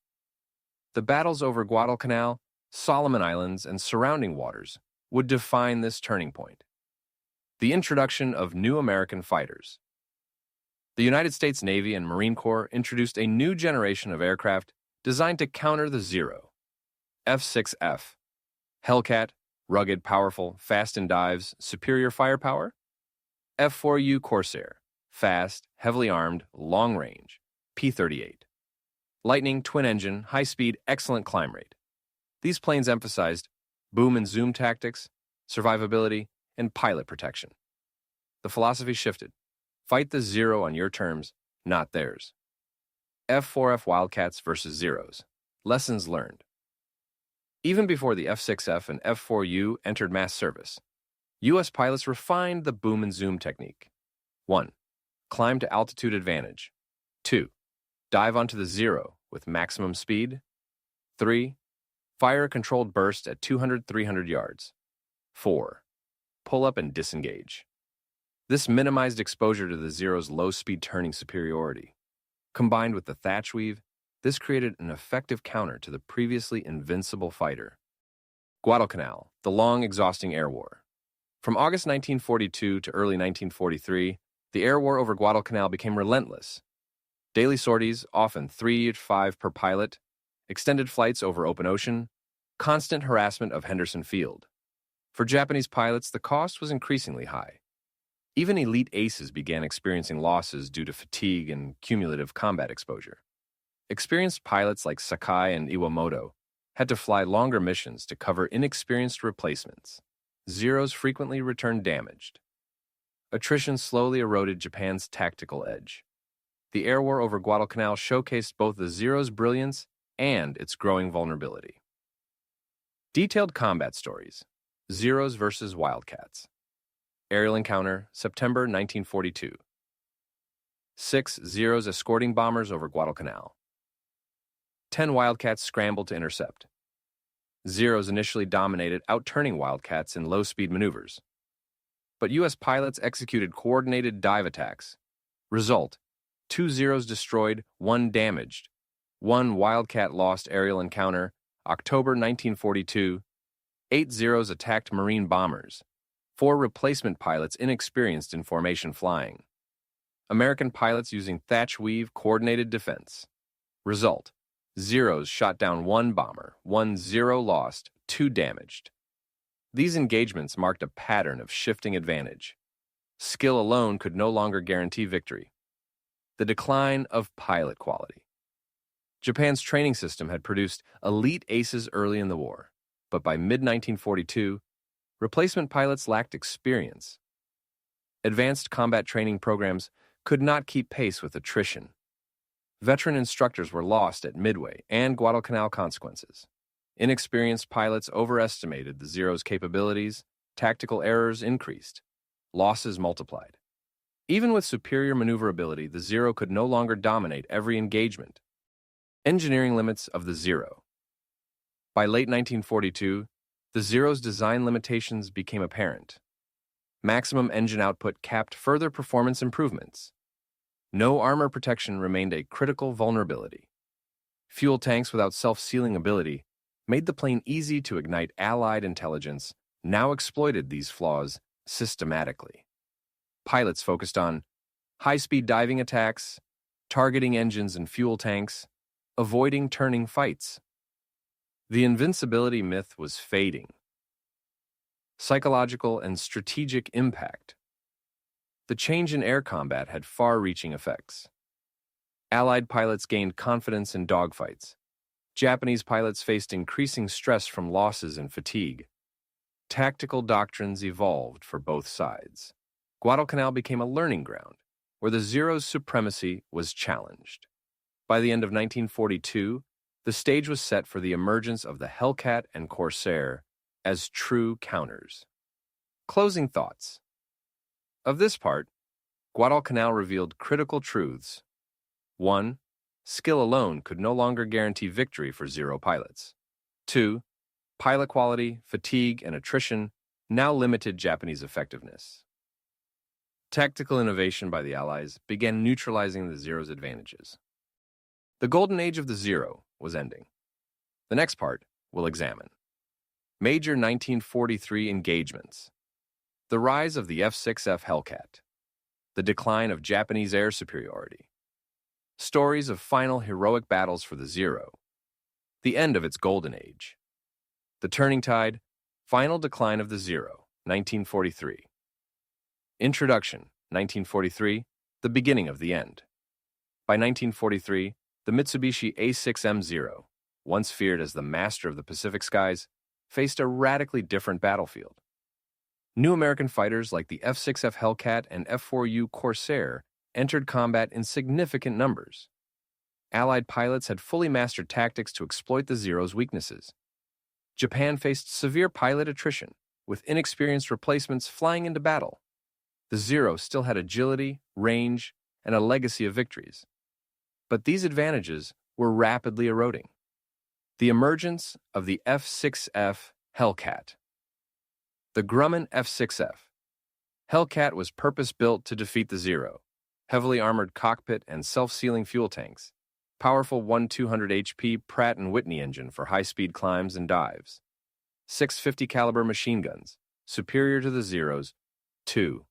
The battles over Guadalcanal, Solomon Islands, and surrounding waters would define this turning point. The introduction of new American fighters. The United States Navy and Marine Corps introduced a new generation of aircraft designed to counter the Zero. F-6F, Hellcat, rugged, powerful, fast in dives, superior firepower. F-4U Corsair, fast, heavily armed, long range, P-38. Lightning, twin-engine, high-speed, excellent climb rate. These planes emphasized boom and zoom tactics, survivability, and pilot protection. The philosophy shifted. Fight the Zero on your terms, not theirs. F-4F Wildcats versus Zeros. Lessons learned. Even before the F-6F and F-4U entered mass service, U.S. pilots refined the boom and zoom technique. 1. Climb to altitude advantage. 2. Dive onto the Zero with maximum speed. 3. Fire a controlled burst at 200-300 yards. 4. Pull up and disengage. This minimized exposure to the Zero's low-speed turning superiority. Combined with the thatch weave, this created an effective counter to the previously invincible fighter. Guadalcanal, the long, exhausting air war. From August 1942 to early 1943, the air war over Guadalcanal became relentless. Daily sorties, often 3 to 5 per pilot, extended flights over open ocean, constant harassment of Henderson Field. For Japanese pilots, the cost was increasingly high. Even elite aces began experiencing losses due to fatigue and cumulative combat exposure. Experienced pilots like Sakai and Iwamoto had to fly longer missions to cover inexperienced replacements. Zeros frequently returned damaged. Attrition slowly eroded Japan's tactical edge. The air war over Guadalcanal showcased both the Zero's brilliance and its growing vulnerability. Detailed combat stories. Zeros versus Wildcats. Aerial encounter, September 1942. 6 Zeros escorting bombers over Guadalcanal. 10 Wildcats scrambled to intercept. Zeros initially dominated, outturning Wildcats in low-speed maneuvers. But U.S. pilots executed coordinated dive attacks. Result: 2 Zeros destroyed, 1 damaged. 1 Wildcat lost aerial encounter, October 1942. 8 Zeros attacked Marine bombers. 4 replacement pilots inexperienced in formation flying. American pilots using thatch weave coordinated defense. Result: Zeros shot down 1 bomber, 1 Zero lost, 2 damaged. These engagements marked a pattern of shifting advantage. Skill alone could no longer guarantee victory. The decline of pilot quality. Japan's training system had produced elite aces early in the war, but by mid-1942, replacement pilots lacked experience. Advanced combat training programs could not keep pace with attrition. Veteran instructors were lost at Midway and Guadalcanal consequences. Inexperienced pilots overestimated the Zero's capabilities, tactical errors increased, losses multiplied. Even with superior maneuverability, the Zero could no longer dominate every engagement. Engineering limits of the Zero. By late 1942, the Zero's design limitations became apparent. Maximum engine output capped further performance improvements. No armor protection remained a critical vulnerability. Fuel tanks without self-sealing ability made the plane easy to ignite. Allied intelligence now exploited these flaws systematically. Pilots focused on high-speed diving attacks, targeting engines and fuel tanks, avoiding turning fights. The invincibility myth was fading. Psychological and strategic impact. The change in air combat had far-reaching effects. Allied pilots gained confidence in dogfights. Japanese pilots faced increasing stress from losses and fatigue. Tactical doctrines evolved for both sides. Guadalcanal became a learning ground, where the Zero's supremacy was challenged. By the end of 1942, the stage was set for the emergence of the Hellcat and Corsair as true counters. Closing thoughts. Of this part, Guadalcanal revealed critical truths. 1. Skill alone could no longer guarantee victory for Zero pilots. 2. Pilot quality, fatigue, and attrition now limited Japanese effectiveness. Tactical innovation by the Allies began neutralizing the Zero's advantages. The golden age of the Zero was ending. The next part we'll examine. Major 1943 engagements. The rise of the F-6F Hellcat. The decline of Japanese air superiority. Stories of final heroic battles for the Zero. The end of its golden age. The turning tide. Final decline of the Zero, 1943. Introduction, 1943. The beginning of the end. By 1943, the Mitsubishi A6M Zero, once feared as the master of the Pacific skies, faced a radically different battlefield. New American fighters like the F-6F Hellcat and F-4U Corsair entered combat in significant numbers. Allied pilots had fully mastered tactics to exploit the Zero's weaknesses. Japan faced severe pilot attrition, with inexperienced replacements flying into battle. The Zero still had agility, range, and a legacy of victories. But these advantages were rapidly eroding. The emergence of the F-6F Hellcat. The Grumman F-6F. Hellcat was purpose-built to defeat the Zero. Heavily armored cockpit and self-sealing fuel tanks. Powerful 1-200 HP Pratt & Whitney engine for high-speed climbs and dives. 650 caliber machine guns, superior to the Zeros. 2.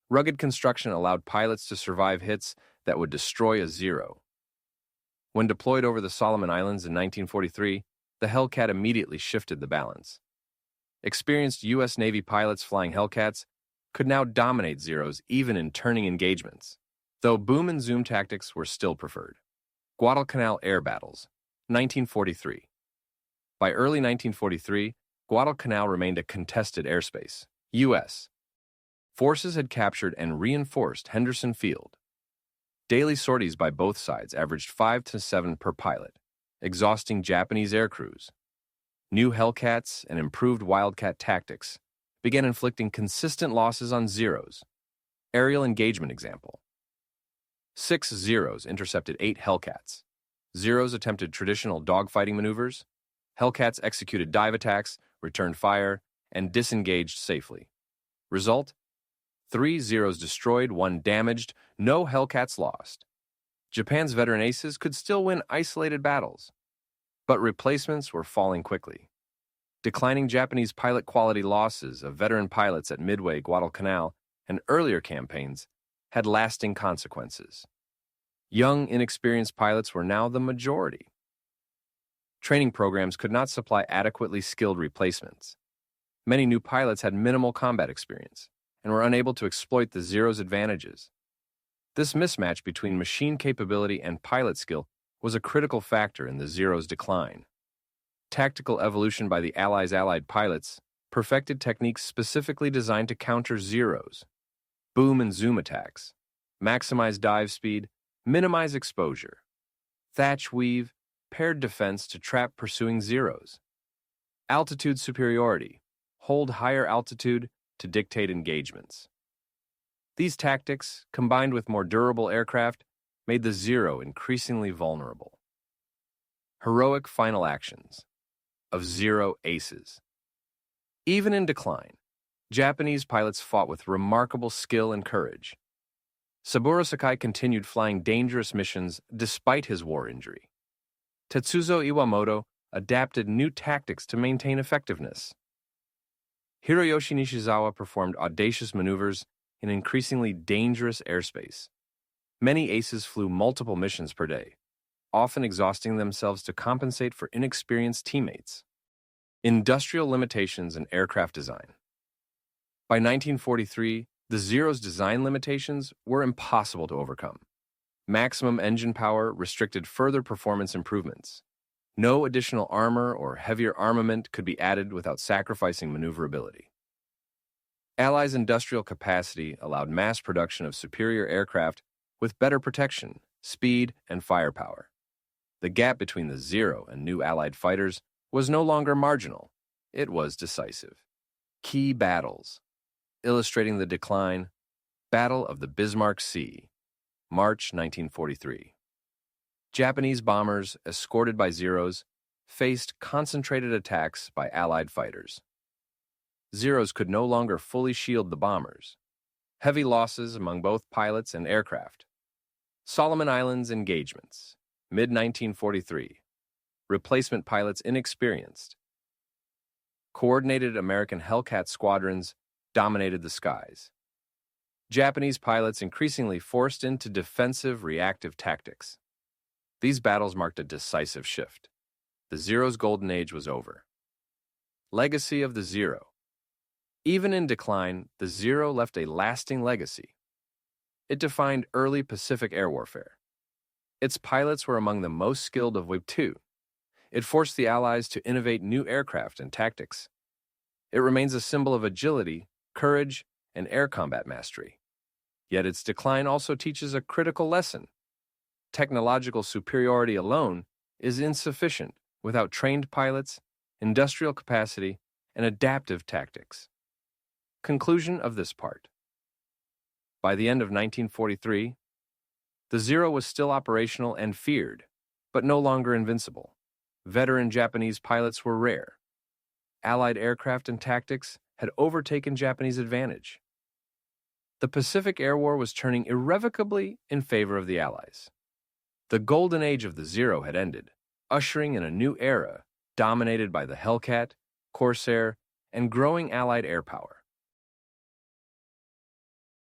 Rugged construction allowed pilots to survive hits that would destroy a Zero. When deployed over the Solomon Islands in 1943, the Hellcat immediately shifted the balance. Experienced U.S. Navy pilots flying Hellcats could now dominate Zeros even in turning engagements, though boom and zoom tactics were still preferred. Guadalcanal Air Battles, 1943. By early 1943, Guadalcanal remained a contested airspace. U.S. forces had captured and reinforced Henderson Field. Daily sorties by both sides averaged 5 to 7 per pilot, exhausting Japanese air crews. New Hellcats and improved Wildcat tactics began inflicting consistent losses on Zeros. Aerial engagement example. 6 Zeros intercepted 8 Hellcats. Zeros attempted traditional dogfighting maneuvers. Hellcats executed dive attacks, returned fire, and disengaged safely. Result? 3 Zeros destroyed, 1 damaged, no Hellcats lost. Japan's veteran aces could still win isolated battles, but replacements were falling quickly. Declining Japanese pilot quality losses of veteran pilots at Midway, Guadalcanal, and earlier campaigns had lasting consequences. Young, inexperienced pilots were now the majority. Training programs could not supply adequately skilled replacements. Many new pilots had minimal combat experience and were unable to exploit the Zero's advantages. This mismatch between machine capability and pilot skill was a critical factor in the Zero's decline. Tactical evolution by the Allied pilots perfected techniques specifically designed to counter Zeros. Boom and zoom attacks, maximize dive speed, minimize exposure. Thatch weave, paired defense to trap pursuing Zeros. Altitude superiority, hold higher altitude to dictate engagements. These tactics, combined with more durable aircraft, made the Zero increasingly vulnerable. Heroic final actions of Zero aces. Even in decline, Japanese pilots fought with remarkable skill and courage. Saburo Sakai continued flying dangerous missions despite his war injury. Tetsuzo Iwamoto adapted new tactics to maintain effectiveness. Hiroyoshi Nishizawa performed audacious maneuvers in increasingly dangerous airspace. Many aces flew multiple missions per day, often exhausting themselves to compensate for inexperienced teammates. Industrial limitations in aircraft design. By 1943, the Zero's design limitations were impossible to overcome. Maximum engine power restricted further performance improvements. No additional armor or heavier armament could be added without sacrificing maneuverability. Allies' industrial capacity allowed mass production of superior aircraft with better protection, speed, and firepower. The gap between the Zero and new Allied fighters was no longer marginal, it was decisive. Key battles. Illustrating the decline, Battle of the Bismarck Sea, March 1943. Japanese bombers, escorted by Zeros, faced concentrated attacks by Allied fighters. Zeros could no longer fully shield the bombers. Heavy losses among both pilots and aircraft. Solomon Islands engagements, mid-1943. Replacement pilots inexperienced. Coordinated American Hellcat squadrons dominated the skies. Japanese pilots increasingly forced into defensive reactive tactics. These battles marked a decisive shift. The Zero's golden age was over. Legacy of the Zero. Even in decline, the Zero left a lasting legacy. It defined early Pacific air warfare. Its pilots were among the most skilled of Wave 2. It forced the Allies to innovate new aircraft and tactics. It remains a symbol of agility, courage, and air combat mastery. Yet its decline also teaches a critical lesson. Technological superiority alone is insufficient without trained pilots, industrial capacity, and adaptive tactics. Conclusion of this part. By the end of 1943, the Zero was still operational and feared, but no longer invincible. Veteran Japanese pilots were rare. Allied aircraft and tactics had overtaken Japanese advantage. The Pacific Air War was turning irrevocably in favor of the Allies. The golden age of the Zero had ended, ushering in a new era dominated by the Hellcat Corsair, and growing Allied air power.